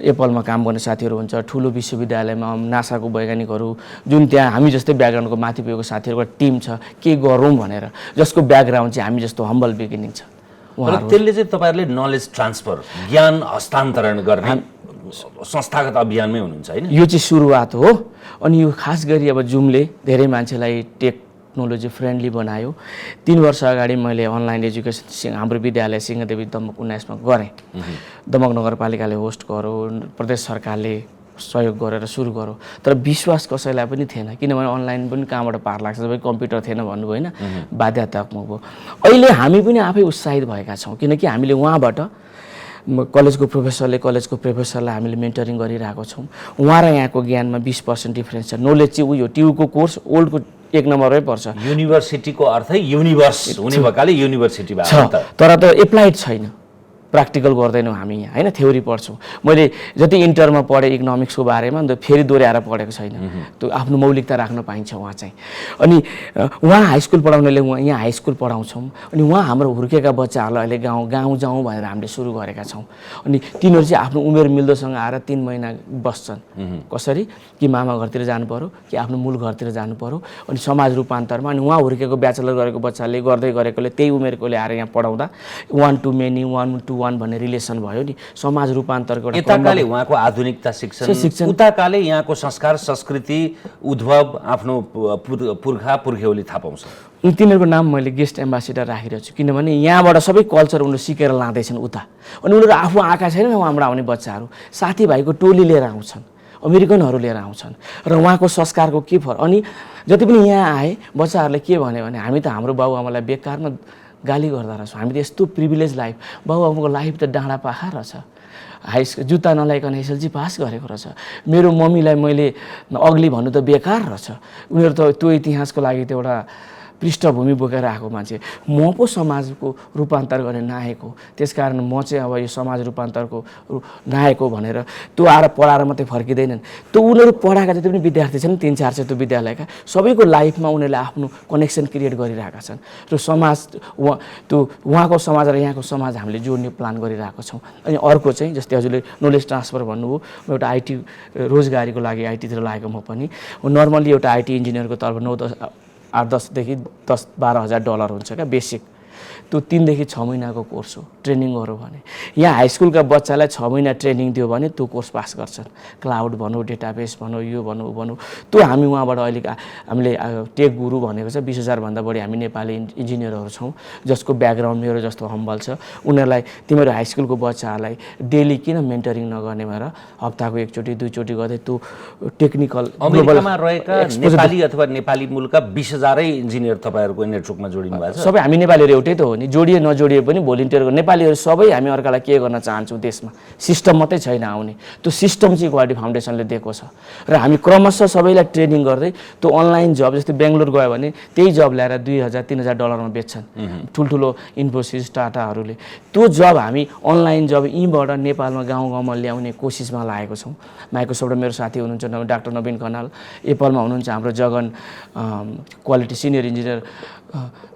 एप्पलमा काम गर्ने साथीहरू हुन्छ, ठुलो विश्वविद्यालयमा नासाको वैज्ञानिकहरू, जुन त्यहाँ हामी जस्तै ब्याकग्राउन्डको माथि पुगेको साथीहरूको टिम छ, के गरौँ भनेर, जसको ब्याकग्राउन्ड चाहिँ हामी जस्तो हम्बल बिगिनिङ छ। त्यसले चाहिँ तपाईहरुले नलेज ट्रान्सफर, ज्ञान हस्तान्तरण गर्ने संस्थागत अभियानमै हुनुहुन्छ हैन? यो चाहिँ सुरुवात हो। अनि यो खास गरी अब जुमले धेरै मान्छेलाई टेक्नोलोजी फ्रेन्डली बनायो। 3 वर्ष अगाडि मैले अनलाइन एजुकेसन हाम्रो विद्यालय सिंहदेवी दमक 19 मा गरेँ। दमक नगरपालिकाले होस्ट गर्यो, प्रदेश सरकारले सहयोग गरेर सुरु गर्यो। तर विश्वास कसैलाई पनि थिएन, किनभने अनलाइन पनि कहाँबाट पार लाग्छ, जब कम्प्युटर थिएन भन्नुभयो होइन, बाध्यात्मक भयो। अहिले हामी पनि आफै उत्साहित भएका छौँ, किनकि हामीले उहाँबाट कलेजको प्रोफेसरलाई हामीले मेन्टरिङ गरिरहेको छौँ। उहाँ र यहाँको ज्ञानमा 20% डिफ्रेन्स छ। नलेज चाहिँ उयो ट्युको कोर्स ओल्डको 1 नम्बरमै पर्छ। युनिभर्सिटीको अर्थ युनिभर्स हुने भएकाले युनिभर्सिटी छ, तर त एप्लाइड छैन, प्र्याक्टिकल गर्दैनौँ हामी यहाँ होइन, थ्योरी पढ्छौँ। मैले जति इन्टरमा पढेँ इकोनोमिक्सको बारेमा, अन्त फेरि दोहोऱ्याएर पढेको छैन। त्यो आफ्नो मौलिकता राख्न पाइन्छ उहाँ चाहिँ। अनि उहाँ हाई स्कुल पढाउनेले यहाँ हाई स्कुल पढाउँछौँ। अनि उहाँ हाम्रो हुर्केका बच्चाहरूलाई अहिले गाउँ जाउँ भनेर हामीले सुरु गरेका छौँ। अनि तिनीहरू चाहिँ आफ्नो उमेर मिल्दोसँग आएर 3 महिना बस्छन्। कसरी? कि मामा घरतिर जानु पर्यो, कि आफ्नो मूल घरतिर जानु पर्यो। अनि समाज रूपान्तरमा अनि उहाँ हुर्केको ब्याचलर गरेको बच्चाले गर्दै गरेकोले त्यही उमेरकोले आएर यहाँ पढाउँदा 1 to many 1 to 1 भन्ने रिलेसन भयो नि। समाज रूपान्तरको यताकाले उहाँको आधुनिकता शिक्षण, उताकाले यहाँको संस्कार संस्कृति उद्भव आफ्नो पुर्खा पुर्खेौली थाहा पाउँछ। तिनीहरूको नाम मैले गेस्ट एम्बासिडर राखिरहेको छु, किनभने यहाँबाट सबै कल्चर उनीहरू सिकेर लाँदैछन् उता। अनि उनीहरू आफू आएका छैनन्, हाम्रो आउने बच्चाहरू साथीभाइको टोली लिएर आउँछन्, अमेरिकनहरू लिएर आउँछन्। र उहाँको संस्कारको के फरक। अनि जति पनि यहाँ आए बच्चाहरूले के भन्यो भने, हामी त हाम्रो बाबुआमालाई बेकारमा गाली गर्दा रहेछौँ, हामी त यस्तो प्रिभिलेज लाइफ, बाबुआमाको लाइफ त डाँडा पाखा रहेछ, जुत्ता नलाइकन एसएलसी पास गरेको रहेछ, मेरो मम्मीलाई मैले अग्ली भन्नु त बेकार रहेछ, उनीहरू त त्यो इतिहासको लागि त एउटा पृष्ठभूमि बोकेर आएको मान्छे। म पो समाजको रूपान्तर गर्ने नायक हो, त्यसकारण म चाहिँ अब यो समाज रूपान्तरको नायक हो भनेर त्यो आएर पढाएर मात्रै फर्किँदैनन्। त्यो उनीहरू पढाएका जति पनि विद्यार्थी छन् 300-400 त्यो विद्यालयका, सबैको लाइफमा उनीहरूले आफ्नो कनेक्सन क्रिएट गरिरहेका छन्। र समाज त्यो उहाँको समाज र यहाँको समाज हामीले जोड्ने प्लान गरिरहेको छौँ। अनि अर्को चाहिँ जस्तै हजुरले नलेज ट्रान्सफर भन्नुभयो, म एउटा आइटी रोजगारीको लागि आइटीतिर लागेको म पनि। नर्मली एउटा आइटी इन्जिनियरको तर्फ 8-10 देखि 10-12 हजार डलर हुन्छ क्या बेसिक। त्यो 3 देखि 6 महिनाको कोर्स हो, ट्रेनिङ गऱ्यो भने। यहाँ हाई स्कुलका बच्चालाई 6 महिना ट्रेनिङ दियो भने त्यो कोर्स पास गर्छन्। क्लाउड भनौँ, डेटाबेस भनौँ, यो भनौँ, त्यो हामी उहाँबाट अहिले हामीले टेक गुरु भनेको छ। 20,000 भन्दा बढी हामी नेपाली इन्जिनियरहरू छौँ, जसको ब्याकग्राउन्ड मेरो जस्तो हम्बल छ। उनीहरूलाई तिमीहरू हाई स्कुलको बच्चाहरूलाई डेली किन मेन्टरिङ नगर्ने भनेर हप्ताको 1 चोटि 2 चोटि गर्दै त्यो टेक्निकल अमेरिकामा रहेका नेपाली अथवा नेपाली मूलका 20,000 इन्जिनियर तपाईँहरूको नेटवर्कमा जोडिनु भएको छ। सबै हामी नेपालीहरू एउटै त हो नि, जोडिए नजोडिए पनि भोलिन्टियर नेपालीहरू सबै हामी अर्कालाई के गर्न चाहन्छौँ देशमा। सिस्टम मात्रै छैन आउने, त्यो सिस्टम चाहिँ इक्वालिटी फाउन्डेसनले दिएको छ। र हामी क्रमशः सबैलाई ट्रेनिङ गर्दै त्यो अनलाइन जब जस्तै बेङ्गलोर गयो भने त्यही जब ल्याएर 2,000-3,000 डलरमा बेच्छन् ठुल्ठुलो इन्फोसिस टाटाहरूले। त्यो जब हामी अनलाइन जब यहीँबाट नेपालमा गाउँमा ल्याउने कोसिसमा लागेको छौँ। माइक्रोसफ्ट मेरो साथी हुनुहुन्छ डाक्टर नवीन खनाल, एप्पलमा हुनुहुन्छ हाम्रो Jagan quality senior engineer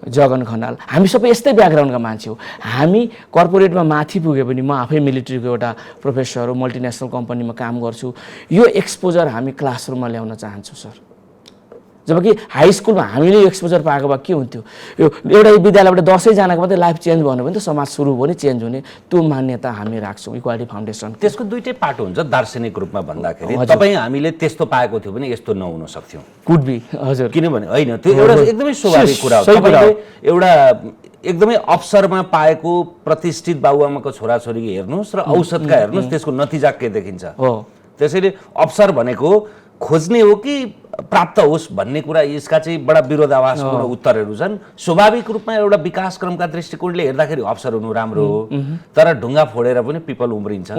Jagan Khanal. हामी सबै यस्तै ब्याकग्राउन्डका मान्छे हो। हामी कर्पोरेटमा माथि पुगे पनि, म आफै मिलिट्रीको एउटा प्रोफेसर हो, मल्टिनेसनल कम्पनीमा काम गर्छु। यो एक्सपोजर हामी क्लासरुममा ल्याउन चाहन्छौँ सर। जबकि हाई स्कुलमा हामीले एक्सपोजर पाएको भए के हुन्थ्यो, यो एउटा विद्यालयबाट 10 जनाको मात्रै लाइफ चेन्ज भन्यो भने त समाज सुरु भयो नि चेन्ज हुने। त्यो मान्यता हामी राख्छौँ इक्वालिटी फाउन्डेसन। त्यसको दुईटै पाटो हुन्छ दार्शनिक रूपमा भन्दाखेरि। तपाईँ हामीले त्यस्तो पाएको थियो भने यस्तो नहुन सक्थ्यौँ, कुड बी। हजुर, किनभने होइन त्यो एउटा एकदमै स्वाभाविक कुरा हो। तपाईँले एउटा एकदमै अवसरमा पाएको प्रतिष्ठित बाबुआमाको छोराछोरी हेर्नुहोस् र औसतका हेर्नुहोस्, त्यसको नतिजा के देखिन्छ हो। त्यसैले अवसर भनेको खोज्ने हो कि प्राप्त होस् भन्ने कुरा यसका चाहिँ बडा विरोधाभासपूर्ण उत्तरहरू छन्। स्वाभाविक रूपमा एउटा विकासक्रमका दृष्टिकोणले हेर्दाखेरि अवसर हुनु राम्रो हो, तर ढुङ्गा फोडेर पनि पिपल उम्रिन्छ।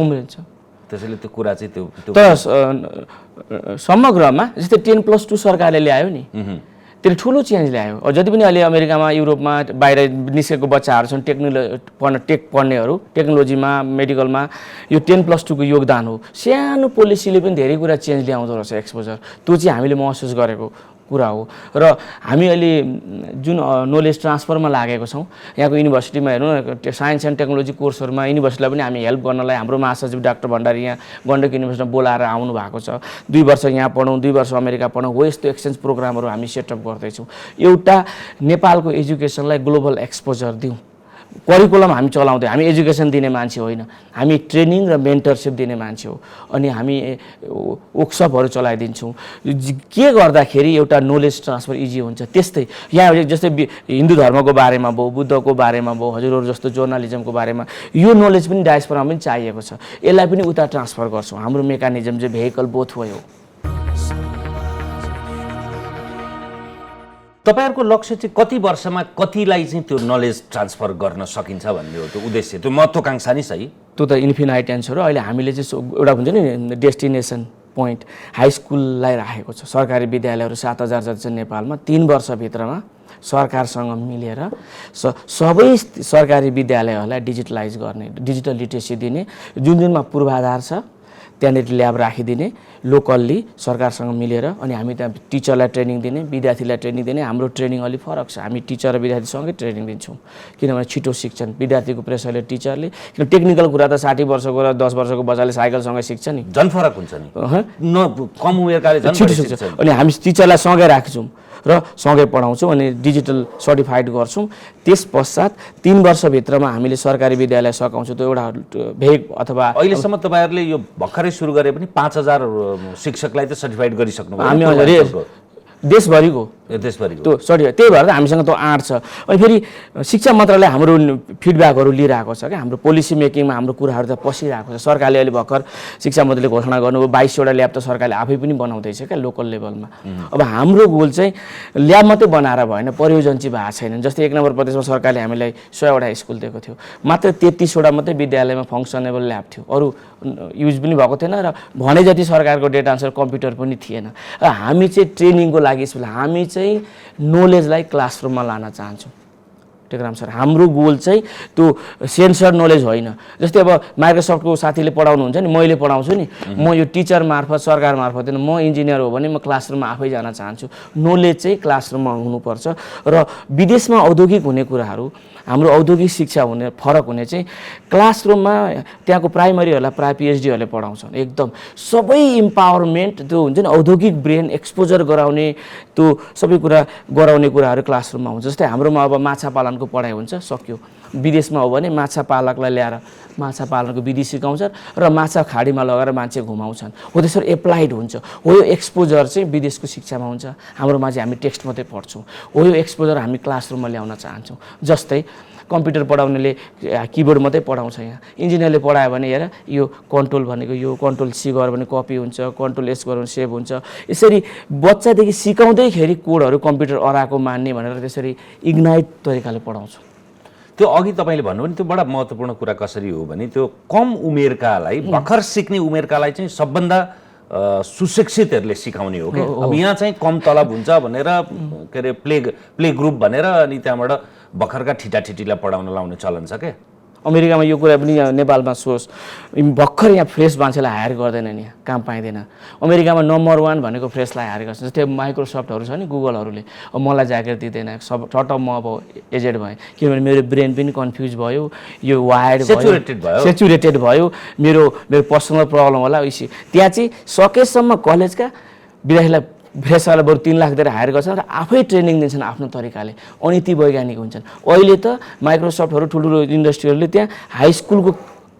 त्यसैले त्यो कुरा चाहिँ त्यो तर समग्रमा जस्तै 10+2 सरकारले ल्यायो नि, त्यसले ठुलो चेन्ज ल्यायो। जति पनि अहिले अमेरिकामा युरोपमा बाहिर निस्केको बच्चाहरू छन् टेक पढ्नेहरू, टेक्नोलोजीमा मेडिकलमा, यो 10+2 को योगदान हो। सानो पोलिसीले पनि धेरै कुरा चेन्ज ल्याउँदो रहेछ एक्सपोजर। त्यो चाहिँ हामीले महसुस गरेको कुरा हो। र हामी अहिले जुन नलेज ट्रान्सफरमा लागेको छौँ, यहाँको युनिभर्सिटीमा हेर्नु न, साइन्स एन्ड टेक्नोलोजी कोर्सहरूमा युनिभर्सिटीलाई पनि हामी हेल्प गर्नलाई हाम्रो महासचिव डाक्टर भण्डारी यहाँ गण्डकी युनिभर्सिटीमा बोलाएर आउनु भएको छ। 2 वर्ष यहाँ पढौँ, 2 वर्ष अमेरिका पढौँ, हो यस्तो एक्सचेन्ज प्रोग्रामहरू हामी सेटअप गर्दैछौँ। एउटा नेपालको एजुकेसनलाई ग्लोबल एक्सपोजर दिउँ। करिकुलम हामी चलाउँदै, हामी एजुकेसन दिने मान्छे होइन, हामी ट्रेनिङ र मेन्टरसिप दिने मान्छे हो। अनि हामी वर्कसपहरू चलाइदिन्छौँ। के गर्दाखेरि एउटा नलेज ट्रान्सफर इजी हुन्छ। त्यस्तै यहाँ जस्तै हिन्दू धर्मको बारेमा भयो, बुद्धको बारेमा भयो, हजुरहरू जस्तो जर्नलिजमको बारेमा यो नलेज पनि डायस्पोरामा पनि चाहिएको छ। यसलाई पनि उता ट्रान्सफर गर्छौँ। हाम्रो मेकानिजम चाहिँ भेहिकल बोथ वे हो। तपाईहरुको लक्ष्य चाहिँ कति वर्षमा कतिलाई चाहिँ त्यो नलेज ट्रान्सफर गर्न सकिन्छ भन्ने हो त्यो उद्देश्य, त्यो महत्त्वाकांक्षा नि सही। त्यो त इन्फिनाइट एन्सर हो। अहिले हामीले चाहिँ एउटा हुन्छ नि डेस्टिनेसन पोइन्ट, हाई स्कुललाई राखेको छ। सरकारी विद्यालयहरू 7000 जति छ नेपालमा। 3 वर्षभित्रमा सरकारसँग मिलेर सबै सरकारी विद्यालयहरूलाई डिजिटलाइज गर्ने, डिजिटल लिटरेसी दिने, जुनमा पूर्वाधार छ त्यहाँनिर ल्याब राखिदिने, लोकल्ली सरकारसँग मिलेर। अनि हामी त्यहाँ टिचरलाई ट्रेनिङ दिने, विद्यार्थीलाई ट्रेनिङ दिने। हाम्रो ट्रेनिङ अलिक फरक छ। हामी टिचर र विद्यार्थीसँगै ट्रेनिङ दिन्छौँ, किनभने छिटो सिक्छन्। विद्यार्थीको प्रेसरले टिचरले, किन टेक्निकल कुरा त 60 वर्षको र 10 वर्षको बच्चाले साइकलसँगै सिक्छ नि, झन् फरक हुन्छ नि। कम उमेरकाले झन् छिटो सिक्छ। अनि हामी टिचरलाई सँगै राख्छौँ र सँगै पढाउँछौँ अनि डिजिटल सर्टिफाइड गर्छौँ। त्यस पश्चात 3 वर्षभित्रमा हामीले सरकारी विद्यालय सकाउँछौँ। त्यो एउटा भेग अथवा अहिलेसम्म तपाईँहरूले यो भर्खरै सुरु गरे पनि 5000 शिक्षकलाई त सर्टिफाइड गरिसक्नु भयो। हामी देशभरिको त्यो सर्टिफाइड, त्यही भएर त हामीसँग त्यो आँट छ। अनि फेरि शिक्षा मन्त्रालयले हाम्रो फिडब्याकहरू लिइरहेको छ क्या। हाम्रो पोलिसी मेकिङमा हाम्रो कुराहरू त पसिरहेको छ। सरकारले अहिले भर्खर शिक्षा मन्त्रीले घोषणा गर्नुभयो 22वटा ल्याब त सरकारले आफै पनि बनाउँदैछ क्या लोकल लेभलमा। अब हाम्रो गोल चाहिँ ल्याब मात्रै बनाएर भएन, परियोजना चाहिँ भएको छैन। जस्तै 1 नम्बर प्रदेशमा सरकारले हामीलाई 100वटा स्कुल दिएको थियो, मात्र 33वटा मात्रै विद्यालयमा फङ्सनेबल ल्याब थियो, अरू युज पनि भएको थिएन। र भने जति सरकारको डेटा अनुसार कम्प्युटर पनि थिएन। हामी चाहिँ ट्रेनिङको लागि हामी चाहिँ नलेजलाई क्लासरुममा लान चाहन्छौँ। टेकराम सर, हाम्रो गोल चाहिँ त्यो सेन्सर नलेज होइन। जस्तै अब माइक्रोसफ्टको साथीले पढाउनुहुन्छ नि, मैले पढाउँछु नि, म यो टिचर मार्फत, सरकार मार्फत होइन, म इन्जिनियर हो भने म क्लासरुममा आफै जान चाहन्छु। नलेज चाहिँ क्लासरुममा हुनुपर्छ। र विदेशमा औद्योगिक हुने कुराहरू, हाम्रो औद्योगिक शिक्षा हुने फरक हुने चाहिँ क्लासरुममा त्यहाँको प्राइमरीहरूलाई प्राय पिएचडीहरूले पढाउँछन्। एकदम सबै इम्पावरमेन्ट त्यो हुन्छ नि, औद्योगिक ब्रेन एक्सपोजर गराउने, त्यो सबै कुरा गराउने कुराहरू क्लासरुममा हुन्छ। जस्तै हाम्रोमा अब माछा पालनको पढाइ हुन्छ, सक्यो। विदेशमा हो भने माछा पालकलाई ल्याएर माछा पालनको विधि सिकाउँछन् र माछा खाडीमा लगाएर मान्छे घुमाउँछन्। हो त्यसरी एप्लाइड हुन्छ। हो यो एक्सपोजर चाहिँ विदेशको शिक्षामा हुन्छ, हाम्रोमा चाहिँ हामी टेक्स्ट मात्रै पढ्छौँ। हो यो एक्सपोजर हामी क्लासरुममा ल्याउन चाहन्छौँ। जस्तै कम्प्युटर पढाउनेले किबोर्ड मात्रै पढाउँछ, यहाँ इन्जिनियरले पढायो भने हेर यो कन्ट्रोल भनेको यो, कन्ट्रोल सी गर्यो भने कपी हुन्छ, कन्ट्रोल एस गर्यो भने सेभ हुन्छ। यसरी बच्चादेखि सिकाउँदैखेरि कोडहरू कम्प्युटर अराएको मान्ने भनेर त्यसरी इग्नाइट तरिकाले पढाउँछौँ। त्यो अघि तपाईँले भन्नुभयो नि, त्यो बडा महत्त्वपूर्ण कुरा कसरी हो भने त्यो कम उमेरकालाई, भर्खर सिक्ने उमेरकालाई चाहिँ सबभन्दा सुशिक्षितहरूले सिकाउने हो क्या। अब यहाँ चाहिँ कम तलब हुन्छ भनेर के अरे प्ले ग्रुप भनेर अनि त्यहाँबाट भर्खरका ठिटाठिटीलाई पढाउन लाउने चलन छ क्या। अमेरिकामा यो कुरा पनि नेपालमा सोच, भर्खर यहाँ फ्रेस मान्छेलाई हायर गर्दैनन्, यहाँ काम पाइँदैन। अमेरिकामा नम्बर 1 भनेको फ्रेसलाई हायर गर्छ। जस्तै माइक्रोसफ्टहरू छ नि, गुगलहरूले, अब मलाई ज्याकेट दिँदैन, सब टट म अब एजेड भएँ, किनभने मेरो ब्रेन पनि कन्फ्युज भयो, यो वायर्ड भयो, सेचुरेटेड भयो, मेरो पर्सनल प्रब्लम होला। त्यहाँ चाहिँ सकेसम्म कलेजका विद्यार्थीलाई फ्रेसरलाई बरु 3 लाख दिएर हायर गर्छन् र आफै ट्रेनिङ दिन्छन् आफ्नो तरिकाले। अनि ती वैज्ञानिक हुन्छन्। अहिले त माइक्रोसफ्टहरू, ठुल्ठुलो इन्डस्ट्रीहरूले त्यहाँ हाई स्कुलको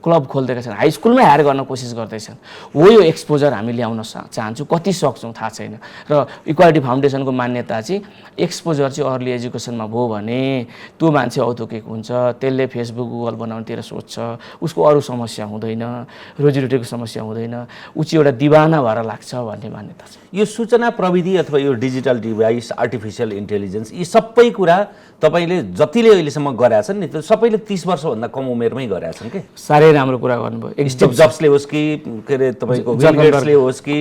क्लब खोलिदिएका छन्, हाई स्कुलमै हायर गर्न कोसिस गर्दैछन्। हो यो एक्सपोजर हामी ल्याउन चाहन्छौँ, कति सक्छौँ थाहा छैन। र इक्वालिटी फाउन्डेसनको मान्यता चाहिँ एक्सपोजर चाहिँ अर्ली एजुकेसनमा भयो भने त्यो मान्छे औद्योगिक हुन्छ, त्यसले फेसबुक गुगल बनाउनेतिर सोच्छ, उसको अरू समस्या हुँदैन, रोजीरोटीको समस्या हुँदैन, ऊ चाहिँ एउटा दिवाना भएर लाग्छ भन्ने मान्यता छ। यो सूचना प्रविधि अथवा यो डिजिटल डिभाइस, आर्टिफिसियल इन्टेलिजेन्स, यी सबै कुरा तपाईँले जतिले अहिलेसम्म गरेका छन् नि त्यो सबैले 30 वर्षभन्दा कम उमेरमै गरेका छन् के? साह्रै राम्रो कुरा गर्नुभयो। स्टिभ जब्सले होस् कि के अरे तपाईँको बिल गेट्सले होस् कि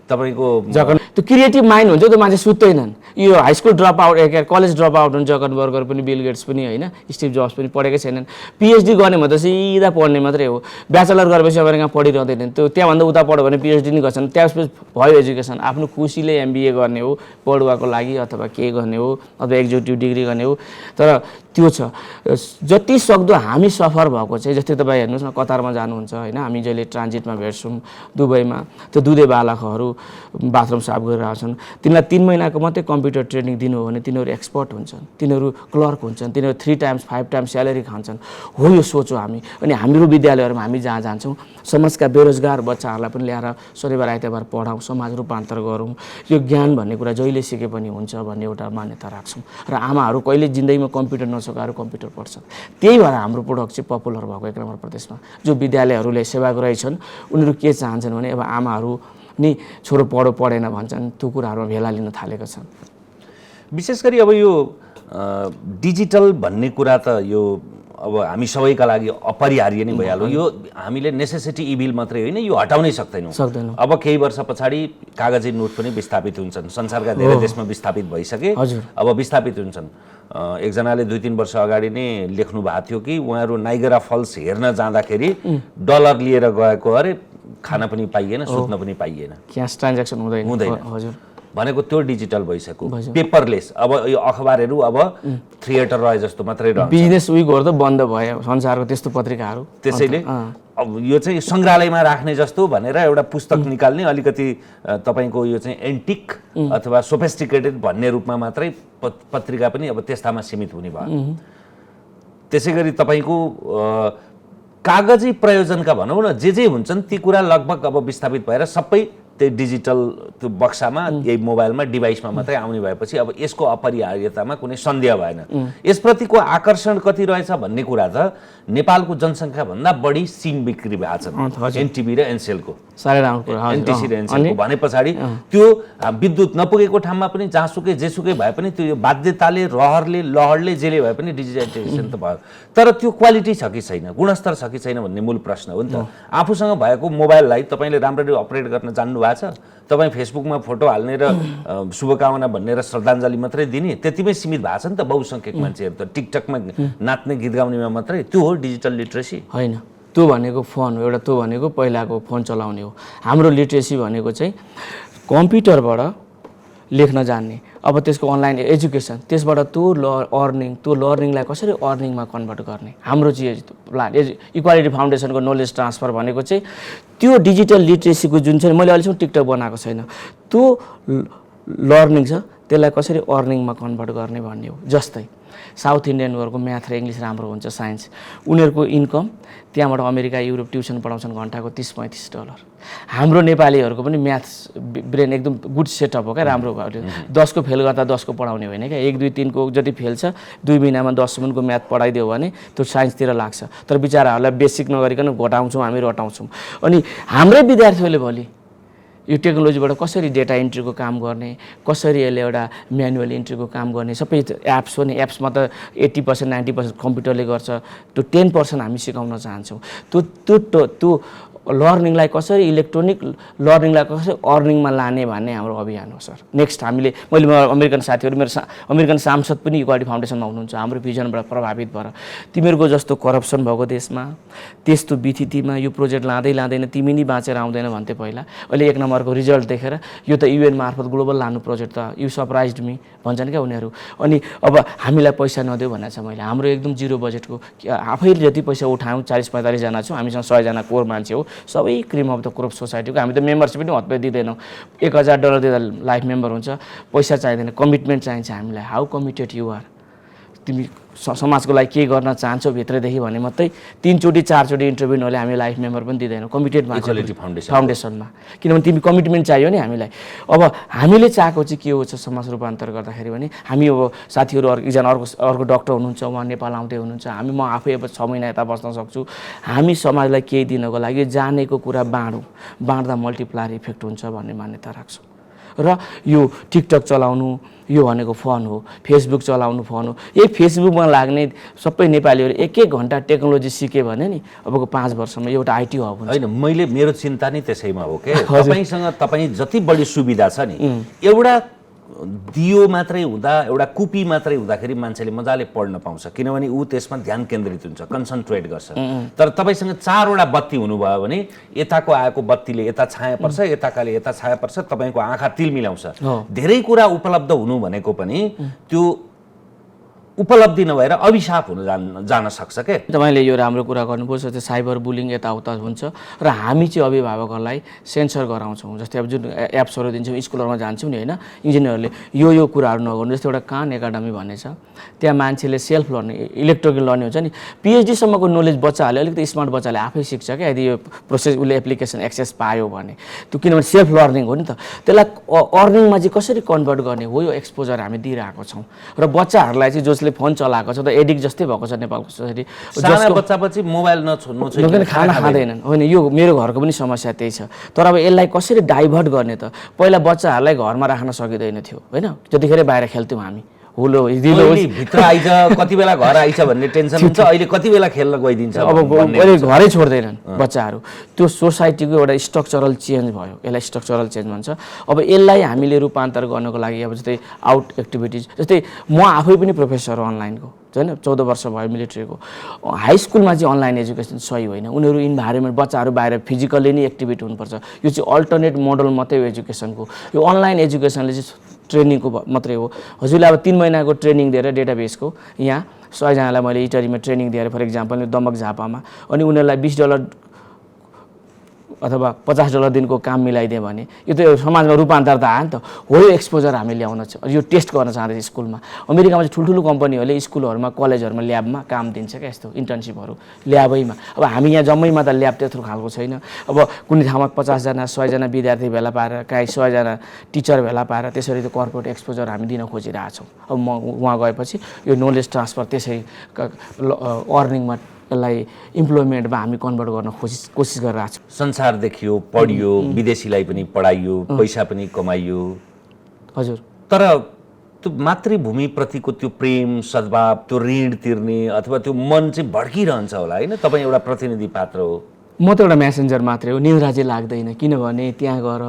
तपाईँको त्यो क्रिएटिभ माइन्ड हुन्छ, त्यो मान्छे सुत्दैनन्। यो high school drop out, college drop out हुन्छ, जकनबर्गर पनि, बिल गेट्स पनि होइन, स्टिभ जब्स पनि पढेकै छैनन्। पिएचडी गर्ने भने त सिधा पढ्ने मात्रै हो। ब्याचलर गरेपछि अमेरिका पढिरहँदैनन्, त्यो त्यहाँभन्दा उता पढ्यो भने पिएचडी नै गर्छन्। त्यसपछि भयो एजुकेसन, आफ्नो खुसीले एमबिए गर्ने हो पढुवाको लागि अथवा के गर्ने हो अथवा एक्जिक्युटिभ डिग्री गर्ने हो। तर त्यो छ जति सक्दो हामी सफर भएको चाहिँ, जस्तै तपाईँ हेर्नुहोस् न, कतारमा जानुहुन्छ होइन, हामी जहिले ट्रान्जिटमा भेट्छौँ दुबईमा, त्यो दुधे बालकहरू बाथरुम साफ गरिरहेको छन्, तिनीलाई 3 महिनाको मात्रै कम्प्युटर ट्रेनिङ दिनु हो भने तिनीहरू एक्सपर्ट हुन्छन्, तिनीहरू क्लर्क हुन्छन्, तिनीहरू 3 टाइम्स 5 टाइम्स स्यालेरी खान्छन्। हो यो सोचो हामी। अनि हाम्रो विद्यालयहरूमा हामी जहाँ जान्छौँ समाजका बेरोजगार बच्चाहरूलाई पनि ल्याएर शनिबार आइतबार पढाउँ, समाज रूपान्तर गरौँ। यो ज्ञान भन्ने कुरा जहिले सिके पनि हुन्छ भन्ने एउटा मान्यता राख्छौँ। र आमाहरू कहिले जिन्दगीमा कम्प्युटर नसकाएर कम्प्युटर पढ्छन्। त्यही भएर हाम्रो प्रोडक्ट चाहिँ पपुलर भएको 1 नम्बर प्रदेशमा। जो विद्यालयहरूले सेवाग्राही छन् उनीहरू के चाहन्छन् भने अब आमाहरू नि छोरो पढेन भन्छन्, त्यो कुराहरूमा भेला लिन थालेका छन्। विशेष गरी अब यो डिजिटल भन्ने कुरा त यो अब हामी सबैका लागि अपरिहार्य नै भइहाल्यो। यो हामीले नेसेसिटी इभिल मात्रै होइन, यो हटाउनै सक्दैनौँ। अब केही वर्ष पछाडि कागजी नोट पनि विस्थापित हुन्छन्, संसारका धेरै देशमा विस्थापित भइसके, अब विस्थापित हुन्छन्। एकजनाले 2-3 वर्ष अगाडि नै लेख्नु भएको थियो कि उहाँहरू नाइगरा फल्स हेर्न जाँदाखेरि डलर लिएर गएको अरे, खान पनि पाइएन, सुत्न पनि पाइएन, क्यास ट्रान्ज्याक्सन हुँदैन। हजुर भनेको त्यो डिजिटल भइसक्यो, पेपरलेस। अब यो अखबारहरू अब थिएटर रहे जस्तो मात्रै रहन्छ। बिजनेस विकहरू त बन्द भयो संसारको त्यस्तो पत्रिकाहरू। त्यसैले अब यो चाहिँ सङ्ग्रहालयमा राख्ने जस्तो भनेर एउटा पुस्तक निकाल्ने, अलिकति तपाईँको यो चाहिँ एन्टिक अथवा सोफेस्टिकेटेड भन्ने रूपमा मात्रै पत्रिका पनि अब त्यस्तामा सीमित हुने भयो। त्यसै गरी तपाईँको कागजी प्रयोजनका भनौँ न जे हुन्छन् ती कुरा लगभग अब विस्थापित भएर सबै त्यही डिजिटल त्यो बक्सामा, यही मोबाइलमा, डिभाइसमा मात्रै आउने भएपछि अब यसको अपरिहार्यतामा कुनै सन्देह भएन। यसप्रतिको आकर्षण कति रहेछ भन्ने कुरा त नेपालको जनसङ्ख्या भन्दा बढी सिम बिक्री भएको छ एनटिभी र एनसेलको। साह्रै राम्रो कुरा। एनटिसी र एनसेलको भने पछाडि त्यो विद्युत नपुगेको ठाउँमा पनि जहाँसुकै जेसुकै भए पनि त्यो बाध्यताले, लहरले जेले भए पनि डिजिटाइजेसन त भयो। तर त्यो क्वालिटी छ कि छैन, गुणस्तर छ कि छैन भन्ने मूल प्रश्न हो नि त। आफूसँग भएको मोबाइललाई तपाईँले राम्ररी अपरेट गर्न जान्नु भएको छ, तपाईँ फेसबुकमा फोटो हाल्ने र शुभकामना भन्ने र श्रद्धाञ्जली मात्रै दिने त्यतिमै सीमित भएको छ नि त बहुसङ्ख्यक मान्छेहरू त। टिकटकमा नाच्ने गीत गाउनेमा मात्रै त्यो हो डिजिटल लिट्रेसी होइन। त्यो भनेको फोन हो एउटा, त्यो भनेको पहिलाको फोन चलाउने हो। हाम्रो लिट्रेसी भनेको चाहिँ कम्प्युटरबाट लेख्न जान्ने, अब त्यसको अनलाइन एजुकेसन, त्यसबाट त्यो लर्निङलाई कसरी अर्निङमा कन्भर्ट गर्ने। हाम्रो चाहिँ प्लान इक्वालिटी फाउन्डेसनको नलेज ट्रान्सफर भनेको चाहिँ त्यो डिजिटल लिट्रेसीको जुन चाहिँ मैले अहिलेसम्म टिकटक बनाएको छैन, त्यो लर्निङ छ त्यसलाई कसरी अर्निङमा कन्भर्ट गर्ने भन्ने हो। जस्तै साउथ इन्डियनहरूको म्याथ र इङ्ग्लिस राम्रो हुन्छ, साइन्स, उनीहरूको इन्कम त्यहाँबाट अमेरिका युरोप ट्युसन पढाउँछन् घन्टाको $30-35। हाम्रो नेपालीहरूको पनि म्याथ्स ब्रेन एकदम गुड सेटअप हो क्या, राम्रो भयो। 10 को फेल गर्दा 10 को पढाउने होइन क्या, 1, 2, 3 को जति फेल छ 2 महिनामा 10सम्मको म्याथ पढाइदियो भने त्यो साइन्सतिर लाग्छ। तर बिचराहरूलाई बेसिक नगरिकन घटाउँछौँ हामी, रटाउँछौँ। अनि हाम्रै विद्यार्थीहरूले भोलि यो टेक्नोलोजीबाट कसरी डेटा इन्ट्रीको काम गर्ने, कसरी यसले एउटा म्यानुअल इन्ट्रीको काम गर्ने, सबै एप्स हो नि, एप्समा त 80% 90% कम्प्युटरले गर्छ, त्यो 10% हामी सिकाउन चाहन्छौँ। त्यो लर्निङलाई कसरी इलेक्ट्रोनिक लर्निङलाई कसरी अर्निङमा लाने भन्ने हाम्रो अभियान हो सर। नेक्स्ट मैले अमेरिकन साथीहरू, मेरो अमेरिकन सांसद पनि इक्वालिटी फाउन्डेसनमा हुनुहुन्छ, हाम्रो भिजनबाट प्रभावित भएर तिमीहरूको जस्तो करप्सन भएको देशमा, त्यस्तो विथितिमा यो प्रोजेक्ट लाँदैन तिमी नै बाँचेर आउँदैन भन्थे पहिला। अहिले 1 नम्बरको रिजल्ट देखेर यो त UN मार्फत ग्लोबल लानु प्रोजेक्ट त यु सरप्राइज्ड मी भन्छन् क्या उनीहरू। अनि अब हामीलाई पैसा नदेऊ भनेको छ मैले, हाम्रो एकदम 0 बजेटको, आफैले जति पैसा उठायौँ 40-45 जना छौँ, हामीसँग 100 जना कोर मान्छे हो, सबै क्रिम अफ द क्रोप सोसाइटीको। हामी त मेम्बरसिप पनि हतपै दिँदैनौँ, $1000 दिँदा लाइफ मेम्बर हुन्छ। पैसा चाहिँदैन, कमिटमेन्ट चाहिन्छ हामीलाई। हाउ कमिटेड यु आर, तिमी समाजको लागि के गर्न चाहन्छौ भित्रदेखि भने मात्रै 3 चोटि 4 चोटि इन्टरभ्यू नले हामी लाइफ मेम्बर पनि दिँदैनौँ कमिटेड इक्वालिटी फाउन्डेसनमा किनभने तिमी कमिटमेन्ट चाहियो नि हामीलाई अब हामीले चाहेको चाहिँ के हो समाज रूपान्तर गर्दाखेरि भने हामी अब साथीहरू एकजना अर्को डक्टर हुनुहुन्छ उहाँ नेपाल आउँदै हुनुहुन्छ हामी म आफै अब 6 महिना यता बस्न सक्छु हामी समाजलाई केही दिनको लागि जानेको कुरा बाँड्दा मल्टिप्लायर इफेक्ट हुन्छ भन्ने मान्यता राख्छौँ र यो टिकटक चलाउनु यो भनेको फन हो फेसबुक चलाउनु फन हो यही फेसबुकमा लाग्ने सबै नेपालीहरू 1-1 घन्टा टेक्नोलोजी सिके भने नि अबको 5 वर्षमा एउटा आइटी हब हुन्छ हैन मैले मेरो चिन्ता नि त्यसैमा हो के तपाईँ जति बढी सुविधा छ नि एउटा दियो मात्रै हुँदा एउटा कुपी मात्रै हुँदाखेरि मान्छेले मजाले पढ्न पाउँछ किनभने ऊ त्यसमा ध्यान केन्द्रित हुन्छ कन्सन्ट्रेट गर्छ तर तपाईसँग 4 वटा बत्ती हुनुभयो भने यताको आएको बत्तीले यता छाया पर्छ यताकाले यता छाया पर्छ तपाईको आँखा तिल मिलाउँछ धेरै कुरा उपलब्ध हुनु भनेको पनि त्यो उपलब्धि नभएर अभिशाप हुन जान सक्छ के तपाईले यो राम्रो कुरा गर्नुभयो जस्तै साइबर बुलिङ यताउता हुन्छ र हामी चाहिँ अभिभावकहरूलाई सेन्सर गराउँछौँ जस्तै अब जुन एप्सहरू दिन्छौँ स्कुलहरूमा जान्छौँ नि होइन इन्जिनियरहरूले यो कुराहरू नगर्नु जस्तै एउटा कान एकाडेमी भन्ने छ त्यहाँ मान्छेले सेल्फ लर्निङ इलेक्ट्रिकल लर्निङ हुन्छ नि पिएचडी सम्मको नलेज बच्चाहरूले अलिकति स्मार्ट बच्चाले आफै सिक्छ क्या यदि यो प्रोसेस उसले एप्लिकेसन एक्सेस पायो भने त्यो किनभने सेल्फ लर्निङ हो नि त त्यसलाई अर्निङमा चाहिँ कसरी कन्भर्ट गर्ने हो यो एक्सपोजर हामी दिइरहेको छौँ र बच्चाहरूलाई चाहिँ जसले फोन चलाएको छ त एडिक्ट जस्तै भएको छ नेपालको सोसाइटी साना बच्चापछि मोबाइल नछोड्नु चाहिँ खाना खाँदैनन् होइन यो मेरो घरको पनि समस्या त्यही छ तर अब यसलाई कसरी डाइभर्ट गर्ने त पहिला बच्चाहरूलाई घरमा राख्न सकिँदैन थियो होइन जतिखेर बाहिर खेल्थ्यौँ हामी हुलो भित्र आइज कति बेला घर आइछ भन्ने टेन्सन हुन्छ अहिले कति बेला खेल्न गइदिन्छ अब अहिले घरै छोड्दैनन् बच्चाहरू त्यो सोसाइटीको एउटा स्ट्रक्चरल चेन्ज भयो यसलाई स्ट्रक्चरल चेन्ज भन्छ अब यसलाई हामीले रूपान्तर गर्नको लागि अब जस्तै आउट एक्टिभिटिज जस्तै म आफै पनि प्रोफेसर हो अनलाइनको होइन 14 वर्ष भयो मिलिट्रीको हाई स्कुलमा चाहिँ अनलाइन एजुकेसन सही होइन उनीहरू इन्भाइरोमेन्ट बच्चाहरू बाहिर फिजिकल्ली नै एक्टिभिटी हुनुपर्छ यो चाहिँ अल्टरनेट मोडल मात्रै हो एजुकेसनको यो अनलाइन एजुकेसनले चाहिँ ट्रेनिङको मात्रै हो हजुरले अब 3 महिनाको ट्रेनिङ दिएर डेटाबेसको यहाँ 100 जनालाई मैले इटरीमा ट्रेनिङ दिएर फर इक्जाम्पल दमक झापामा अनि उनीहरूलाई $20 अथवा $50 दिनको काम मिलाइदियो भने यो त समाजमा रूपान्तर त आयो नि त हो यो एक्सपोजर हामी ल्याउन यो टेस्ट गर्न चाहँदैछ स्कुलमा अमेरिकामा चाहिँ ठुल्ठुलो कम्पनीहरूले स्कुलहरूमा कलेजहरूमा ल्याबमा काम दिन्छ क्या यस्तो इन्टर्नसिपहरू ल्याबैमा अब हामी यहाँ जम्मैमा त ल्याब त्यत्रो खालको छैन अब कुनै ठाउँमा 50 जना 100 जना विद्यार्थी भेला पाएर काहीँ 100 जना टिचर भेला पाएर त्यसरी त कर्पोरेट एक्सपोजर हामी दिन खोजिरहेछौँ अब म उहाँ गएपछि यो नलेज ट्रान्सफर त्यसै अर्निङमा यसलाई इम्प्लोइमेन्टमा हामी कन्भर्ट गर्न कोसिस गरिरहेको छौँ संसार देखियो पढियो विदेशीलाई पनि पढाइयो पैसा पनि कमाइयो हजुर तर त्यो मातृभूमि प्रतिको त्यो प्रेम सद्भाव त्यो ऋण तिर्ने अथवा त्यो मन चाहिँ भड्किरहन्छ होला होइन तपाईँ एउटा प्रतिनिधि पात्र हो म त एउटा म्यासेन्जर मात्रै हो निन्द्रा चाहिँ लाग्दैन किनभने त्यहाँ गएर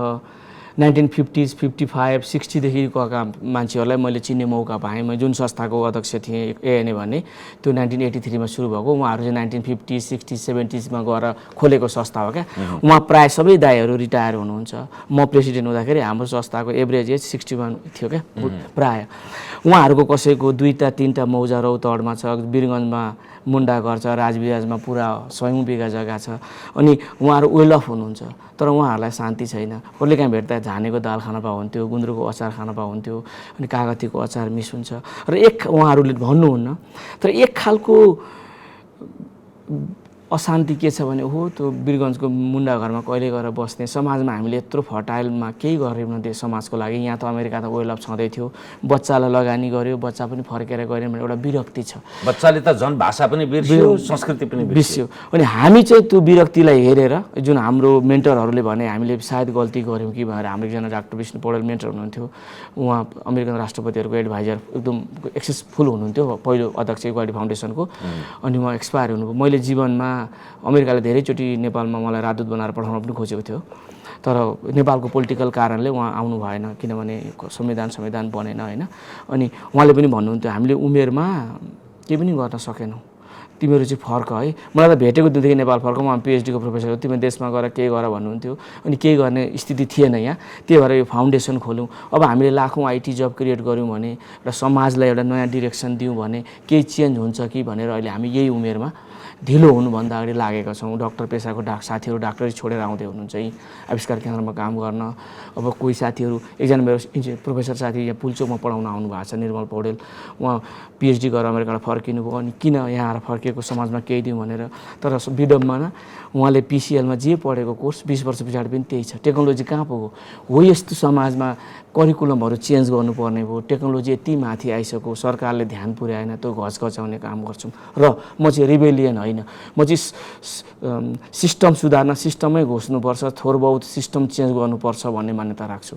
1950s 55 60 देखि गएका मान्छेहरूलाई मैले चिन्ने मौका पाएँ म जुन संस्थाको अध्यक्ष थिएँ एएनए भन्ने त्यो 1983 मा सुरु भएको उहाँहरू चाहिँ 1950s 60s 70s मा गएर खोलेको संस्था हो क्या उहाँ प्राय सबै दाइहरू रिटायर हुनुहुन्छ म प्रेसिडेन्ट हुँदाखेरि हाम्रो संस्थाको एभरेज एज 61 थियो क्या प्राय उहाँहरूको कसैको 2टा 3टा मौजा रौतहटमा छ वीरगञ्जमा मुन्डा घर छ राजविराजमा पुरा 100 बिघा जग्गा छ अनि उहाँहरू वेल अफ हुनुहुन्छ तर उहाँहरूलाई शान्ति छैन कसले कहाँ भेट्दा झानेको दाल खान पाउँथ्यो गुन्द्रुकको अचार खान पाउँथ्यो अनि कागतीको अचार मिस हुन्छ र उहाँहरूले भन्नुहुन्न तर एक खालको अशान्ति के छ भने हो त्यो वीरगञ्जको मुन्डा घरमा कहिले गएर बस्ने समाजमा हामीले यत्रो फर्टाइलमा केही गरेनौँ त्यो समाजको लागि यहाँ त अमेरिका त वेल अफ छँदै थियो बच्चालाई लगानी गर्यो बच्चा पनि फर्केर गएन भने एउटा विरक्ति छ बच्चाले त झन् भाषा पनि बिर्स्यो संस्कृति पनि बिर्स्यो अनि हामी चाहिँ त्यो विरक्तिलाई हेरेर जुन हाम्रो मेन्टरहरूले भने हामीले सायद गल्ती गऱ्यौँ कि भनेर हाम्रो एकजना डाक्टर विष्णु पौडेल मेन्टर हुनुहुन्थ्यो उहाँ अमेरिकन राष्ट्रपतिहरूको एडभाइजर एकदम एक्सेसफुल हुनुहुन्थ्यो पहिलो अध्यक्ष इक्वालिटी फाउन्डेसनको अनि उहाँ एक्सपायर हुनुभयो मैले जीवनमा अमेरिकाले धेरैचोटि नेपालमा मलाई राजदूत बनाएर पठाउन पनि खोजेको थियो तर नेपालको पोलिटिकल कारणले उहाँ आउनु भएन किनभने संविधान बनेन होइन अनि उहाँले पनि भन्नुहुन्थ्यो हामीले उमेरमा केही पनि गर्न सकेनौँ तिमीहरू चाहिँ फर्क है मलाई त भेटेको दिनदेखि नेपाल फर्क म पिएचडीको प्रोफेसर हो तिमी देशमा गएर केही गर भन्नुहुन्थ्यो अनि केही गर्ने स्थिति थिएन यहाँ त्यही भएर यो फाउन्डेसन खोल्यौँ अब हामीले लाखौँ आइटी जब क्रिएट गऱ्यौँ भने र समाजलाई एउटा नयाँ डिरेक्सन दियौँ भने केही चेन्ज हुन्छ कि भनेर अहिले हामी यही उमेरमा ढिलो हुनुभन्दा अगाडि लागेका छौँ। डक्टर पेसाको साथीहरू डाक्टरी छोडेर आउँदै हुनुहुन्छ यहीँ आविष्कार केन्द्रमा काम गर्न। अब कोही साथीहरू, एकजना मेरो प्रोफेसर साथी यहाँ पुल्चोकमा पढाउन आउनु भएको छ, निर्मल पौडेल, उहाँ पिएचडी गरेर अमेरिकाबाट फर्किनु भयो। अनि किन यहाँ आएर फर्किएको, समाजमा केही दिउँ भनेर। तर विडम्बना उहाँले पिसिएलमा जे पढेको कोर्स 20 वर्ष पछाडि पनि त्यही छ। टेक्नोलोजी कहाँ पुग्यो हो, यस्तो समाजमा करिकुलमहरू चेन्ज गर्नुपर्ने भयो। टेक्नोलोजी यति माथि आइसक्यो, सरकारले ध्यान पुर्याएन, त्यो घचघचाउने काम गर्छौँ। र म चाहिँ रिबेलियन होइन, म चाहिँ सिस्टम सुधार्न सिस्टमै घोष्नुपर्छ, थोर बहुत सिस्टम चेन्ज गर्नुपर्छ भन्ने मान्यता राख्छु।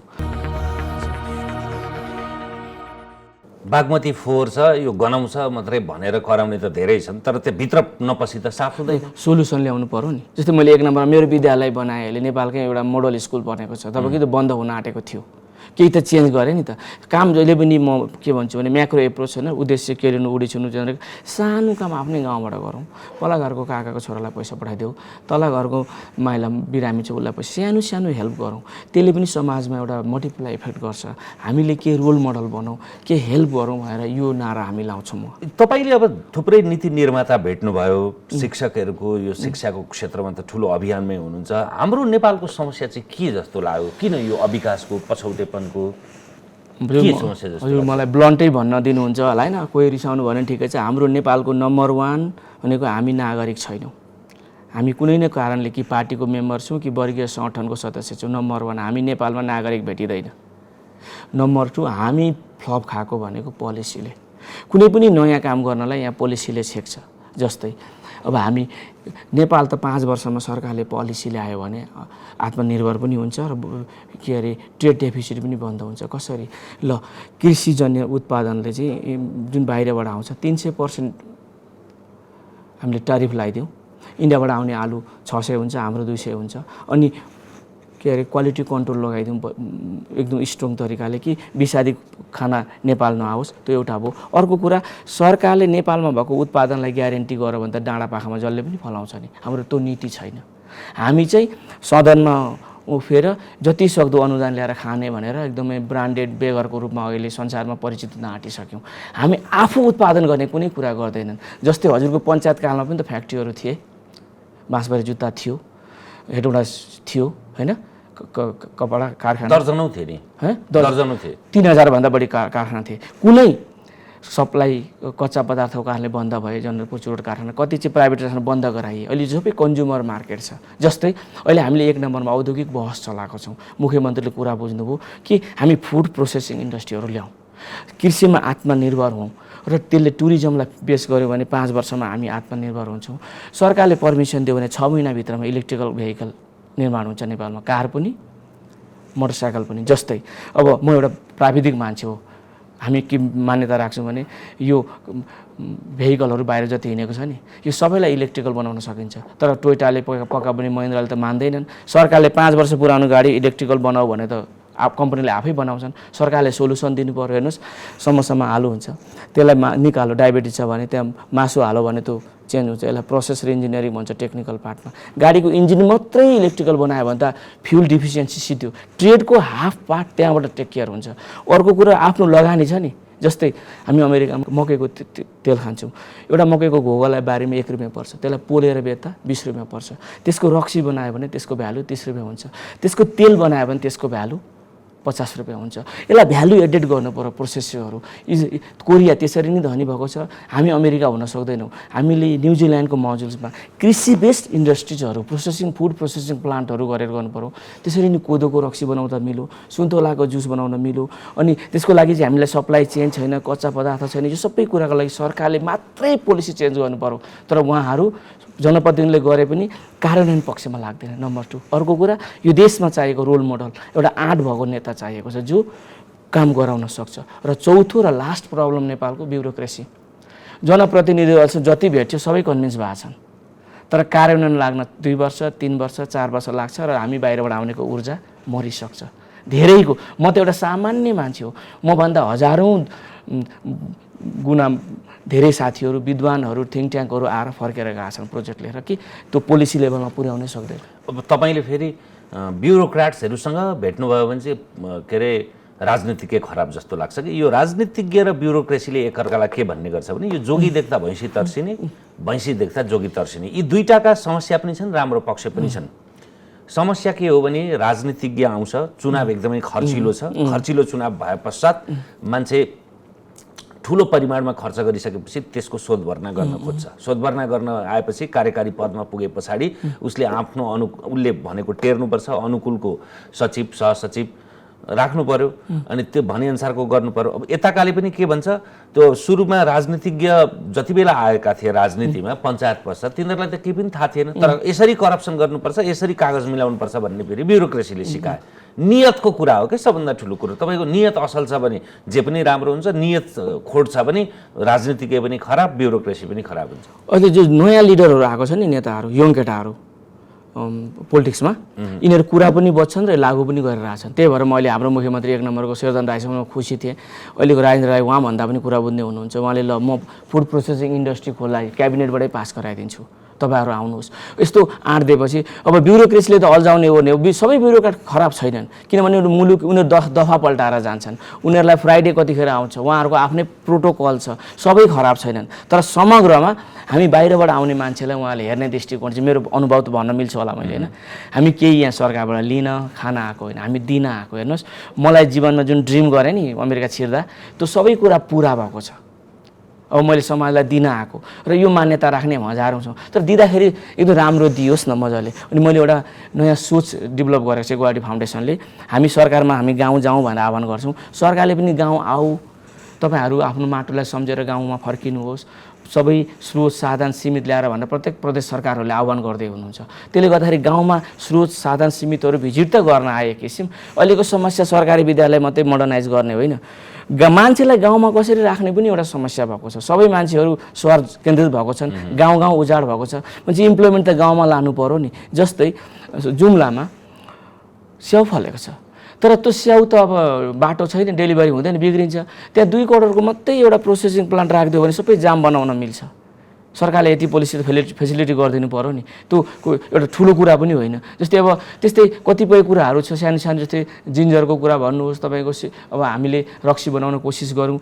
बागमती फोहोर छ, यो गनाउँछ मात्रै भनेर कराउने त धेरै छन्, तर त्यो भित्र नपसी त साफ हुँदैन। सोल्युसन ल्याउनु पर्यो नि। जस्तै मैले 1 नम्बरमा मेरो विद्यालय बनाएँ, अहिले नेपालकै एउटा मोडल स्कुल बनेको छ, तपाईँको त्यो बन्द हुन आँटेको थियो, केही त चेन्ज गरेँ नि त। काम जहिले पनि म के भन्छु भने म्याक्रो एप्रोच होइन, उद्देश्य के लिनु, उडिछुनु भनेर सानो काम आफ्नै गाउँबाट गरौँ। पल्ला घरको काकाको छोरालाई पैसा पठाइदेऊ, तल्ला घरको माइला बिरामी छ उसलाई पैसा, सानो सानो हेल्प गरौँ। त्यसले पनि समाजमा एउटा मल्टिप्लाई इफेक्ट गर्छ। हामीले के रोल मोडल बनाऊ, के हेल्प गरौँ भनेर यो नारा हामी लाउँछौँ। तपाईँले अब थुप्रै नीति निर्माता भेट्नुभयो, शिक्षकहरूको यो शिक्षाको क्षेत्रमा त ठुलो अभियानमै हुनुहुन्छ। हाम्रो नेपालको समस्या चाहिँ के जस्तो लाग्यो? किन यो अविकासको, पछौटेपनको के समस्या जस्तो? हजुर, मलाई ब्लन्टै भन्न दिनुहुन्छ होला होइन, कोही रिसाउनु भने ठिकै छ। हाम्रो नेपालको नम्बर 1 भनेको हामी नागरिक छैनौँ। हामी कुनै न कारणले कि पार्टीको मेम्बर छौँ कि वर्गीय सङ्गठनको सदस्य छौँ, नम्बर 1 हामी नेपालमा नागरिक भेटिँदैन। नम्बर 2 हामी फ्लप खाएको भनेको पोलिसीले। कुनै पनि नयाँ काम गर्नलाई यहाँ पोलिसीले छेक्छ। जस्तै अब हामी नेपाल त 5 वर्षमा सरकारले पोलिसी ल्यायो भने आत्मनिर्भर पनि हुन्छ र के अरे ट्रेड डेफिसिट पनि बन्द हुन्छ। कसरी? ल, कृषिजन्य उत्पादनले चाहिँ जुन बाहिरबाट आउँछ 300% हामीले टरिफ लगाइदिउँ। इन्डियाबाट आउने आलु 600 हुन्छ, हाम्रो 200 हुन्छ। अनि के अरे क्वालिटी कन्ट्रोल लगाइदिउँ एकदम स्ट्रङ तरिकाले कि विषादी खाना नेपाल नआओस्, त्यो एउटा भयो। अर्को कुरा, सरकारले नेपालमा भएको उत्पादनलाई ग्यारेन्टी गर्यो भने त डाँडा पाखामा जसले पनि फलाउँछ नि, हाम्रो त्यो नीति छैन। हामी चाहिँ सदनमा उफेर जति सक्दो अनुदान ल्याएर खाने भनेर एकदमै ब्रान्डेड बेगरको रूपमा अहिले संसारमा परिचित हुन आँटिसक्यौँ। हामी आफू उत्पादन गर्ने कुनै कुरा गर्दैनन्। जस्तै हजुरको पञ्चायत कालमा पनि त फ्याक्ट्रीहरू थिए, बाँसबारी जुत्ता थियो, हेटौँडा थियो होइन, कपडा कारखाना दर्जनौँ थिए नि, दर्जनौँ थिए, 3000 भन्दा बढी कारखाना थिए। कुनै सप्लाई कच्चा पदार्थको कारणले बन्द भए। जनकपुर चुरोट कारखाना कति चाहिँ प्राइभेटाइजेसन बन्द गराइए। अहिले सबै कन्ज्युमर मार्केट छ। जस्तै अहिले हामीले 1 नम्बरमा औद्योगिक बहस चलाएको छौँ। मुख्यमन्त्रीले कुरा बुझ्नुभयो कि हामी फुड प्रोसेसिङ इन्डस्ट्रीहरू ल्याउँ, कृषिमा आत्मनिर्भर हौँ र त्यसले टुरिज्मलाई बेस गर्यो भने 5 वर्षमा हामी आत्मनिर्भर हुन्छौँ। सरकारले पर्मिसन दियो भने 6 महिनाभित्रमा इलेक्ट्रिकल भेहिकल निर्माण हुन्छ नेपालमा, कार पनि मोटरसाइकल पनि। जस्तै अब म एउटा प्राविधिक मान्छे हो, हामी के मान्यता राख्छौँ भने यो भेहिकलहरू बाहिर जति हिँडेको छ नि, यो सबैलाई इलेक्ट्रिकल बनाउन सकिन्छ। तर टोयोटाले पक्का पनि महिन्द्राले त मान्दैनन्। सरकारले 5 वर्ष पुरानो गाडी इलेक्ट्रिकल बनाऊ भने त कम्पनीले आफै बनाउँछन्। सरकारले सोल्युसन दिनु पर्यो। हेर्नुहोस्, समोसामा आलु हुन्छ, त्यसलाई निकालो, डायबिटिज छ भने त्यहाँ मासु हालो भने त्यो चेन्ज हुन्छ। यसलाई प्रोसेस इन्जिनियरिङ भन्छ टेक्निकल पार्टमा। गाडीको इन्जिन मात्रै इलेक्ट्रिकल बनायो भने त फ्युल डिफिसियन्सी सिद्धियो। ट्रेडको हाफ पार्ट त्यहाँबाट टेक केयर हुन्छ। अर्को कुरा, आफ्नो लगानी छ नि, जस्तै हामी अमेरिकामा मकैको तेल खान्छौँ। एउटा मकैको घोगालाई बारीमा 1 रुपियाँ पर्छ, त्यसलाई पोलेर बेच्दा 20 रुपियाँ पर्छ। त्यसको रक्सी बनायो भने त्यसको भ्यालु 30 रुपियाँ हुन्छ। त्यसको तेल बनायो भने त्यसको भ्यालु 50 रुपियाँ हुन्छ। यसलाई भ्यालु एडेड गर्नु पर्यो प्रोसेसरहरू। कोरिया त्यसरी नै धनी भएको छ, हामी अमेरिका हुन सक्दैनौँ। हामीले न्युजिल्यान्डको मोजुल्समा कृषि बेस्ड इन्डस्ट्रिजहरू, प्रोसेसिङ फुड प्रोसेसिङ प्लान्टहरू गरेर गर्नु पर्यो। त्यसरी नै कोदोको रक्सी बनाउँदा मिलो, सुन्तोलाको जुस बनाउन मिलो। अनि त्यसको लागि चाहिँ हामीलाई सप्लाई चेन छैन, कच्चा पदार्थ छैन। यो सबै कुराको लागि सरकारले मात्रै पोलिसी चेन्ज गर्नु पर्यो। तर उहाँहरू जनप्रतिनिधिले गरे पनि कार्यान्वयन पक्षमा लाग्दैन। नम्बर 2, अर्को कुरा, यो देशमा चाहिएको रोल मोडल एउटा आँट भएको नेता चाहिएको छ जो काम गराउन सक्छ। र चौथो र लास्ट प्रब्लम नेपालको ब्युरोक्रेसी। जनप्रतिनिधिहरू जति भेट्यो सबै कन्भिन्स भएको छन्, तर कार्यान्वयन लाग्न 2 वर्ष 3 वर्ष 4 वर्ष लाग्छ र हामी बाहिरबाट आउनेको ऊर्जा मरिसक्छ धेरैको। म त एउटा सामान्य मान्छे हो, मभन्दा हजारौँ गुणा धेरै साथीहरू, विद्वानहरू, थिङ्क ट्याङ्कहरू आएर फर्केर गएका छन् प्रोजेक्ट लिएर कि त्यो पोलिसी लेभलमा पुर्याउनै सक्दैन। अब तपाईँले फेरि ब्युरोक्राट्सहरूसँग भेट्नुभयो भने चाहिँ के अरे राजनीतिकै खराब जस्तो लाग्छ कि यो राजनीतिज्ञ र ब्युरोक्रेसीले एकअर्कालाई के भन्ने गर्छ भने यो जोगी देख्दा भैँसी तर्सिने, भैँसी देख्दा जोगी तर्सिने, यी दुईटाका समस्या पनि छन्, राम्रो पक्ष पनि छन्। समस्या के हो भने राजनीतिज्ञ आउँछ, चुनाव एकदमै खर्चिलो छ, खर्चिलो चुनाव भए पश्चात मान्छे ठुलो परिमाणमा खर्च गरिसकेपछि त्यसको शोधभर्ना गर्न खोज्छ। शोधभर्ना गर्न आएपछि कार्यकारी पदमा पुगे पछाडि उसले आफ्नो उसले भनेको टेर्नुपर्छ, अनुकूलको सचिव सहसचिव राख्नु पर्यो अनि त्यो भनेअनुसारको गर्नु पर्यो। अब यताकाले पनि के भन्छ, त्यो सुरुमा राजनीतिज्ञ जति बेला आएका थिए राजनीतिमा पञ्चायत पश्चात तिनीहरूलाई त केही पनि थाहा थिएन, तर यसरी करप्सन गर्नुपर्छ, यसरी कागज मिलाउनुपर्छ भन्ने फेरि ब्युरोक्रेसीले सिकाए। नियतको कुरा हो कि सबभन्दा ठुलो कुरो। तपाईँको नियत असल छ भने जे पनि राम्रो हुन्छ, नियत खोट छ भने राजनीतिज्ञ पनि खराब, ब्युरोक्रेसी पनि खराब हुन्छ। अहिले जो नयाँ लिडरहरू आएको छ नि, नेताहरू, यङ केटाहरू पोलिटिक्समा, यिनीहरू कुरा पनि बच्छन् र लागू पनि गरिरहेछन्। त्यही भएर मैले हाम्रो मुख्यमन्त्री 1 नम्बरको शेरधन राईसँग खुसी थिएँ। अहिलेको राजेन्द्र राई उहाँभन्दा पनि कुरा बुझ्ने हुनुहुन्छ। उहाँले ल म फुड प्रोसेसिङ इन्डस्ट्री खोल्दा क्याबिनेटबाटै पास गराइदिन्छु, तपाईँहरू आउनुहोस्। यस्तो आँट दिएपछि अब ब्युरोक्रेसीले त अल्झाउने ओर्ने हो। सबै ब्युरोक्रेट खराब छैनन्, किनभने उनीहरू दफा पल्टाएर जान्छन्। उनीहरूलाई फ्राइडे कतिखेर आउँछ, उहाँहरूको आफ्नै प्रोटोकल छ, सबै खराब छैनन्। तर समग्रमा हामी बाहिरबाट आउने मान्छेलाई उहाँले हेर्ने दृष्टिकोण चाहिँ, मेरो अनुभव त भन्न मिल्छ होला मैले, होइन, हामी केही यहाँ सरकारबाट लिन खान आएको होइन, हामी दिन आएको। हेर्नुहोस्, मलाई जीवनमा जुन ड्रिम गरेँ नि अमेरिका छिर्दा, त्यो सबै कुरा पुरा भएको छ। अब मैले समाजलाई दिन आएको र यो मान्यता राख्ने हजारौँ छौँ, तर दिँदाखेरि एकदम राम्रो दियोस् न मजाले। अनि मैले एउटा नयाँ सोच डेभलप गरेको छु गुवाहाटी फाउन्डेसनले। हामी सरकारमा हामी गाउँ जाउँ भनेर आह्वान गर्छौँ, सरकारले पनि गाउँ आऊ, तपाईँहरू आफ्नो माटोलाई सम्झेर गाउँमा फर्किनुहोस्, सबै स्रोत साधन सीमित ल्याएर भनेर प्रत्येक प्रदेश सरकारहरूले आह्वान गर्दै हुनुहुन्छ। त्यसले गर्दाखेरि गाउँमा स्रोत साधन सीमितहरू भिजिट त गर्न आए किसिम। अहिलेको समस्या सरकारी विद्यालय मात्रै मोडर्नाइज गर्ने होइन, मान्छेलाई गाउँमा कसरी राख्ने पनि एउटा समस्या भएको छ। सबै मान्छेहरू सहर केन्द्रित भएको छन्, गाउँ गाउँ उजाड भएको छ। मान्छे इम्प्लोइमेन्ट त गाउँमा लानु पर्यो नि। जस्तै जुम्लामा स्याउ फलेको छ, तर त्यो स्याउ त अब बाटो छैन, डेलिभरी हुँदैन, बिग्रिन्छ। त्यहाँ 2 करोडको मात्रै एउटा प्रोसेसिङ प्लान्ट राखिदियो भने सबै जाम बनाउन मिल्छ। सरकारले यति पोलिसी फेसिलिटी गरिदिनु पर्यो नि। त्यो एउटा ठुलो कुरा पनि होइन। जस्तै अब त्यस्तै कतिपय कुराहरू छ सानो सानो, जस्तै जिन्जरको कुरा भन्नुहोस् तपाईँको। अब हामीले रक्सी बनाउन कोसिस गरौँ,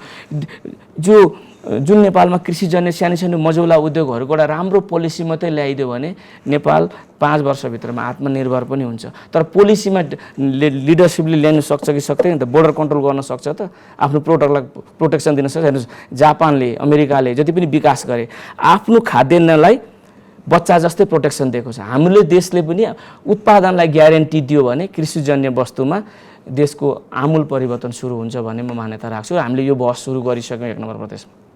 जुन नेपालमा कृषिजन्य सानो सानो मजौला उद्योगहरूको एउटा राम्रो पोलिसी मात्रै ल्याइदियो भने नेपाल 5 वर्षभित्रमा आत्मनिर्भर पनि हुन्छ। तर पोलिसीमा लिडरसिपले ल्याउन सक्छ कि सक्दैन त? बोर्डर कन्ट्रोल गर्न सक्छ त? आफ्नो प्रोटेक्सन दिन सक्छ? हेर्नुहोस्, जापानले अमेरिकाले जति पनि विकास गरे आफ्नो खाद्यान्नलाई बच्चा जस्तै प्रोटेक्सन दिएको छ। हामीले देशले पनि उत्पादनलाई ग्यारेन्टी दियो भने कृषिजन्य वस्तुमा देशको आमूल परिवर्तन सुरु हुन्छ भन्ने म मान्यता राख्छु। हामीले यो बहस सुरु गरिसक्यौँ 1 नम्बर प्रदेशमा।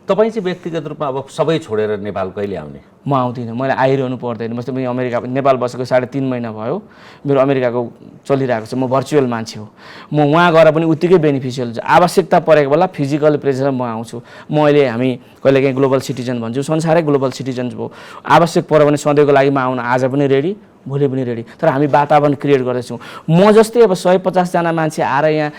तपाईँ चाहिँ व्यक्तिगत रूपमा अब सबै छोडेर नेपाल कहिले आउने? म आउँदिनँ, मैले आइरहनु पर्दैन। जस्तै म अमेरिका नेपाल बसेको 3.5 महिना भयो, मेरो अमेरिकाको चलिरहेको छ। म भर्चुअल मान्छे हो, म वहाँ गएर पनि उत्तिकै बेनिफिसियल छ। आवश्यकता परेको बेला फिजिकल प्रेजेन्स म आउँछु। म अहिले हामी कहिलेकाहीँ ग्लोबल सिटिजन भन्छु, संसारै ग्लोबल सिटिजन भयो। आवश्यक पर्यो भने सधैँको लागि म आउन आज पनि रेडी, भोलि पनि रेडी। तर हामी वातावरण क्रिएट गर्दैछौँ। म जस्तै अब 150 जना मान्छे आएर यहाँ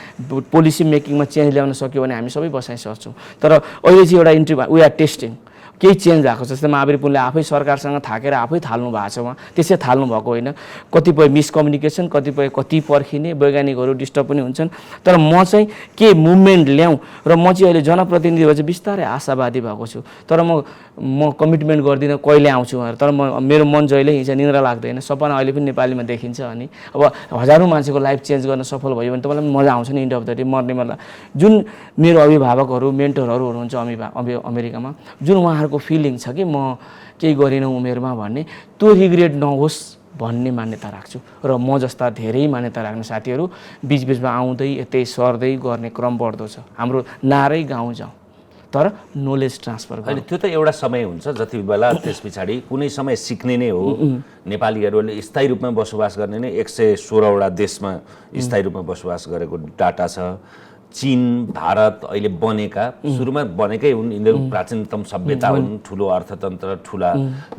पोलिसी मेकिङमा चेन्ज ल्याउन सक्यो भने हामी सबै बसाइ सक्छौँ। तर अहिले चाहिँ एउटा इन्ट्री वी आर टेस्टिङ, केही चेन्ज भएको छ। जस्तै महावीर पुनले आफै सरकारसँग थाकेर आफै थाल्नु भएको छ। उहाँ त्यसै थाल्नु भएको होइन। कतिपय मिसकम्युनिकेसन, कति पर्खिने, वैज्ञानिकहरू डिस्टर्ब पनि हुन्छन्। तर म चाहिँ के मुभमेन्ट ल्याउँ र म चाहिँ अहिले जनप्रतिनिधि भएर चाहिँ बिस्तारै आशावादी भएको छु। तर म कमिटमेन्ट गर्दिनँ कहिले आउँछु भनेर। तर मेरो मन जहिले हिँड्छ, निन्द्रा लाग्दैन। सपना अहिले पनि नेपालीमा देखिन्छ। अनि अब हजारौँ मान्छेको लाइफ चेन्ज गर्न सफल भयो भने तपाईँलाई पनि मजा आउँछ नि। इन्ड अफ द डे मर्ने मतलब जुन मेरो अभिभावकहरू मेन्टरहरू हुनुहुन्छ अमेरिकामा, जुन उहाँहरूको फिलिङ छ कि म केही गरिनँ उमेरमा भन्ने, त्यो रिग्रेट नहोस् भन्ने मान्यता राख्छु। र म जस्ता धेरै मान्यता राख्ने साथीहरू बिचबिचमा आउँदै यतै सर्दै गर्ने क्रम बढ्दो छ। हाम्रो नारै गाउँ जाउँ, तर नलेज ट्रान्सफर गर्नु। अहिले त्यो त एउटा समय हुन्छ जति बेला, त्यस पछाडि कुनै समय सिक्ने नै हो। नेपालीहरूले स्थायी रूपमा बसोबास गर्ने नै 116वटा देशमा स्थायी रूपमा बसोबास गरेको डाटा छ। चीन, भारत अहिले बनेका, सुरुमा बनेकै हुन्, यिनीहरू प्राचीनतम सभ्यता हुन्, ठुलो अर्थतन्त्र, ठुला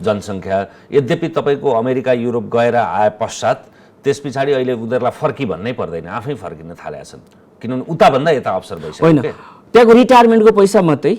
जनसङ्ख्या। यद्यपि तपाईँको अमेरिका युरोप गएर आए पश्चात त्यस पछाडि अहिले उनीहरूलाई फर्की भन्नै पर्दैन, आफै फर्किन थालेका छन्। किनभने उताभन्दा यता अवसर भइसक्यो। होइन, त्यहाँको रिटायरमेन्टको पैसा मात्रै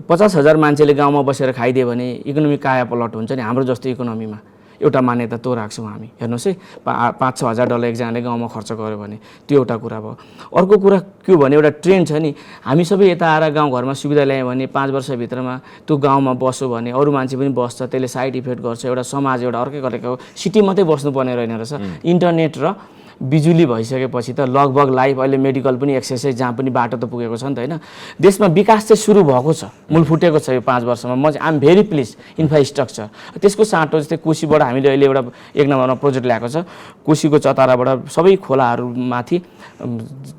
50,000 मान्छेले गाउँमा बसेर खाइदियो भने इकोनोमी काया पलट हुन्छ नि। हाम्रो जस्तो इकोनोमीमा एउटा मान्यता त्यो राख्छौँ हामी। हेर्नुहोस् है, $5,000-6,000 एकजनाले गाउँमा खर्च गर्यो भने त्यो एउटा कुरा भयो। अर्को कुरा के हो भने एउटा ट्रेन्ड छ नि, हामी सबै यता आएर गाउँघरमा सुविधा ल्यायो भने 5 वर्षभित्रमा त्यो गाउँमा बस्यो भने अरू मान्छे पनि बस्छ, त्यसले साइड इफेक्ट गर्छ, एउटा समाज एउटा अर्कै गरेको सिटी मात्रै बस्नुपर्ने रहेन रहेछ। इन्टरनेट र बिजुली भइसकेपछि त लगभग लाइफ अहिले मेडिकल पनि एक्सेसै जहाँ पनि बाटो त पुगेको छ नि त होइन। देशमा विकास चाहिँ सुरु भएको छ, मूल फुटेको छ यो 5 वर्षमा। म चाहिँ आइएम भेरी प्लिज इन्फ्रास्ट्रक्चर त्यसको साटो जस्तै कोसीबाट हामीले अहिले एउटा 1 नम्बरमा प्रोजेक्ट ल्याएको छ। कोसीको चताराबाट सबै खोलाहरूमाथि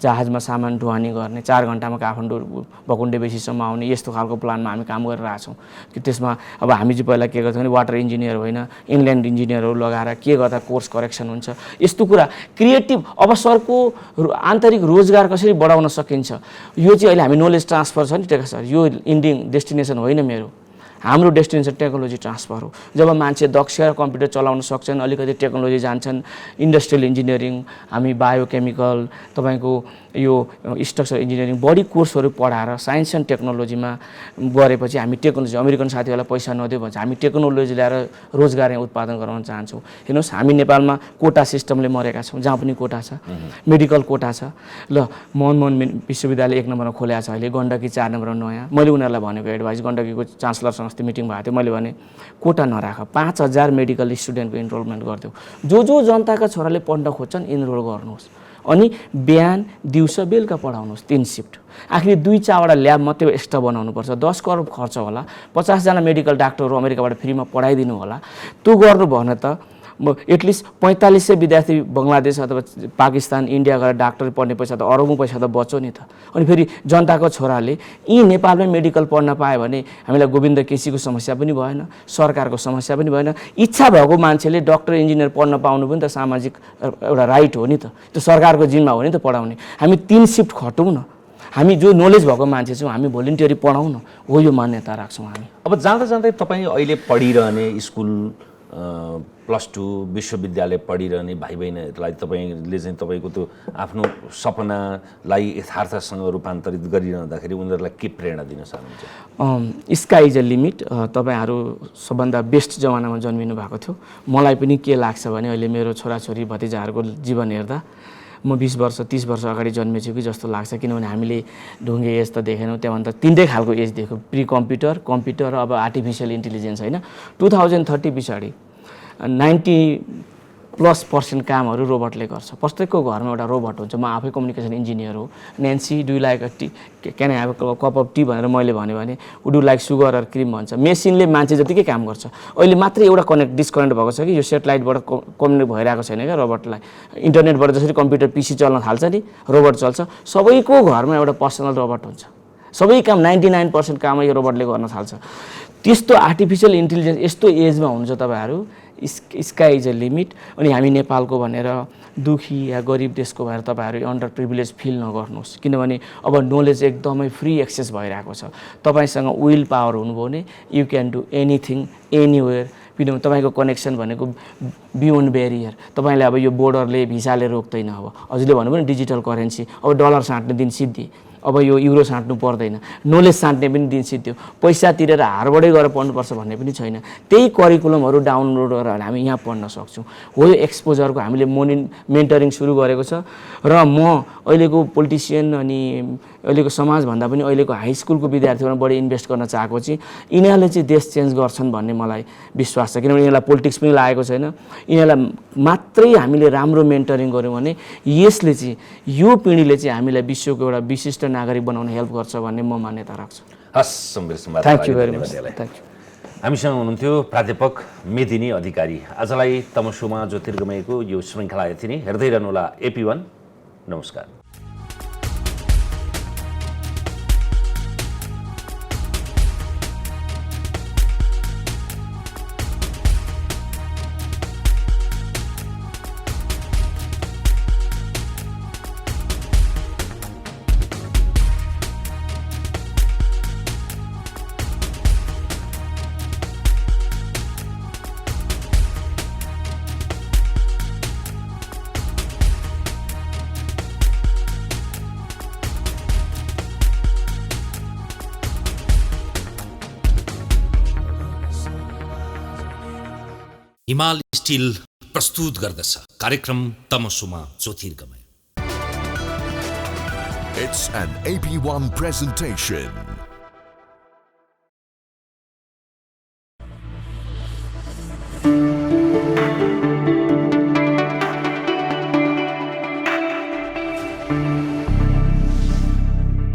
जहाजमा सामान ढुवानी गर्ने, 4 घन्टामा काठमाडौँ भकुण्डे बेसीसम्म आउने यस्तो खालको प्लानमा हामी काम गरिरहेछौँ। त्यसमा अब हामी चाहिँ पहिला के गर्थ्यौँ भने वाटर इन्जिनियर होइन, इनल्यान्ड इन्जिनियरहरू लगाएर के गर्दा कोर्स करेक्सन हुन्छ, यस्तो कुरा क्रिएटिभ अवसरको आन्तरिक रोजगार कसरी बढाउन सकिन्छ। यो चाहिँ अहिले हामी नलेज ट्रान्सफर छ नि टेका सर, यो इन्डिङ डेस्टिनेसन होइन मेरो, हाम्रो डेस्टिनेसन टेक्नोलोजी ट्रान्सफर हो। जब मान्छे दक्ष र कम्प्युटर चलाउन सक्छन्, अलिकति टेक्नोलोजी जान्छन्, इन्डस्ट्रियल इन्जिनियरिङ, हामी बायोकेमिकल, तपाईँको यो स्ट्रक्चर इन्जिनियरिङ बढी कोर्सहरू पढाएर साइन्स एन्ड टेक्नोलोजीमा गरेपछि हामी टेक्नोलोजी, अमेरिकन साथीहरूलाई पैसा नदियो भन्छ, हामी टेक्नोलोजी ल्याएर रोजगार उत्पादन गराउन चाहन्छौँ। हेर्नुहोस् हामी नेपालमा कोटा सिस्टमले मरेका छौँ, जहाँ पनि कोटा छ, मेडिकल कोटा छ। ल मनमोहन विश्वविद्यालय 1 नम्बरमा खोलेको छ अहिले, गण्डकी 4 नम्बरमा नयाँ। मैले उनीहरूलाई भनेको एडभाइस, गण्डकीको चान्सलरसँग अस्ति मिटिङ भएको थियो, मैले भने कोटा नराख, 5,000 मेडिकल स्टुडेन्टको इनरोलमेन्ट गरिदेऊ, जो जनताका छोराले पढ्न खोज्छन् इनरोल गर्नुहोस्, अनि बिहान दिउँसो बेलुका पढाउनुहोस् 3 सिफ्ट। आखिर 2-4वटा ल्याब मात्रै एक्स्ट्रा बनाउनुपर्छ, 10 करोड खर्च होला, 50 जना मेडिकल डाक्टरहरू अमेरिकाबाट फ्रीमा पढाइदिनु होला। त्यो गर्नु भने त एटलिस्ट 4500 विद्यार्थी बङ्गलादेश अथवा पाकिस्तान इन्डिया गएर डाक्टर पढ्ने पैसा त अरबौँ पैसा त बच्यो नि त। अनि फेरि जनताको छोराले यी नेपालमै मेडिकल पढ्न पायो भने हामीलाई गोविन्द केसीको समस्या पनि भएन, सरकारको समस्या पनि भएन। इच्छा भएको मान्छेले डक्टर इन्जिनियर पढ्न पाउनु पनि त सामाजिक एउटा राइट हो नि त, त्यो सरकारको जिम्मा हो नि त पढाउने। हामी 3 सिफ्ट खटौँ न, हामी जो नलेज भएको मान्छे छौँ हामी भोलिन्टियरी पढाउँ न, हो यो मान्यता राख्छौँ हामी। अब जाँदा जाँदै तपाईँ अहिले पढिरहने स्कुल +2 विश्वविद्यालय पढिरहने भाइ बहिनीहरूलाई तपाईँले चाहिँ तपाईँको त्यो आफ्नो सपनालाई यथार्थसँग रूपान्तरित गरिरहँदाखेरि उनीहरूलाई के प्रेरणा दिन चाहनुहुन्छ? Sky is a limit. तपाईँहरू सबभन्दा बेस्ट जमानामा जन्मिनु भएको थियो। मलाई पनि के लाग्छ भने अहिले मेरो छोराछोरी भतिजाहरूको जीवन हेर्दा म 20 वर्ष 30 वर्ष अगाडि जन्मेछु कि जस्तो लाग्छ, किनभने हामीले ढुङ्गे एज त देखेनौँ, त्यहाँभन्दा 3टै खालको एज देख्यौँ, प्री कम्प्युटर, कम्प्युटर र अब आर्टिफिसियल इन्टेलिजेन्स होइन। 2030 पछाडि 90+% कामहरू रोबोटले गर्छ। प्रत्येकको घरमा एउटा रोबोट हुन्छ। म आफै कम्युनिकेसन इन्जिनियर हो। Nancy do like a tea, can I have a cup of tea भनेर मैले भन्यो भने would you like sugar or cream भन्छ। मेसिनले मान्छे जतिकै काम गर्छ। अहिले मात्रै एउटा डिस्कनेक्ट भएको छ कि यो सेटेलाइटबाट कम्युनिकेट भइरहेको छैन क्या रोबोटलाई। इन्टरनेटबाट जसरी कम्प्युटर पिसी चल्न थाल्छ नि, रोबोट चल्छ। सबैको घरमा एउटा पर्सनल रोबोट हुन्छ। सबै काम 99% काम यो रोबोटले गर्न थाल्छ। त्यस्तो आर्टिफिसियल इन्टेलिजेन्स यस्तो एजमा हुनुहुन्छ तपाईँहरू, स्काई इज अ लिमिट। अनि हामी नेपालको भनेर दुखी या गरिब देशको भएर तपाईँहरू अन्डर प्रिभिलेज फिल नगर्नुहोस्, किनभने अब नलेज एकदमै फ्री एक्सेस भइरहेको छ। तपाईँसँग विल पावर हुनुभयो भने you can do anything anywhere. किनभने तपाईँको कनेक्सन भनेको बियोन्ड ब्यारियर। तपाईँले अब यो बोर्डरले भिसाले रोक्दैन। अब हजुरले भन्नुभयो नि डिजिटल करेन्सी, अब डलर साट्ने दिन सिद्धि, अब यो युरो साट्नु पर्दैन, नलेज साट्ने पनि दिन सिद्धि। पैसा तिरेर हारबाटै गएर पढ्नुपर्छ भन्ने पनि छैन। त्यही करिकुलमहरू डाउनलोड गरेर हामी यहाँ पढ्न सक्छौँ। हो यो एक्सपोजरको हामीले मेन्टरिङ सुरु गरेको छ। र म अहिलेको पोलिटिसियन अनि अहिलेको समाजभन्दा पनि अहिलेको हाई स्कुलको विद्यार्थीहरूमा बढी इन्भेस्ट गर्न चाहेको चाहिँ यिनीहरूले चाहिँ देश चेन्ज गर्छन् भन्ने मलाई विश्वास छ। किनभने यिनीहरूलाई पोलिटिक्स पनि लागेको छैन। यिनीहरूलाई मात्रै हामीले राम्रो मेन्टरिङ गऱ्यौँ भने यसले चाहिँ यो पिँढीले चाहिँ हामीलाई विश्वको एउटा विशिष्ट नागरिक बनाउन हेल्प गर्छ भन्ने म मान्यता राख्छु। हस् Sambir Sumba, thank you very much. Thank you. हामीसँग हुनुहुन्थ्यो प्राध्यापक मेदिनी अधिकारी। आजलाई तमसुमा ज्योतिर्गमयको यो श्रृङ्खला यति नै। हेर्दै रहनुहोला AP1। नमस्कार। हिमाल स्टिल प्रस्तुत गर्दछ कार्यक्रम तमसुमा ज्योतिर्गमय। It's an AP1 presentation.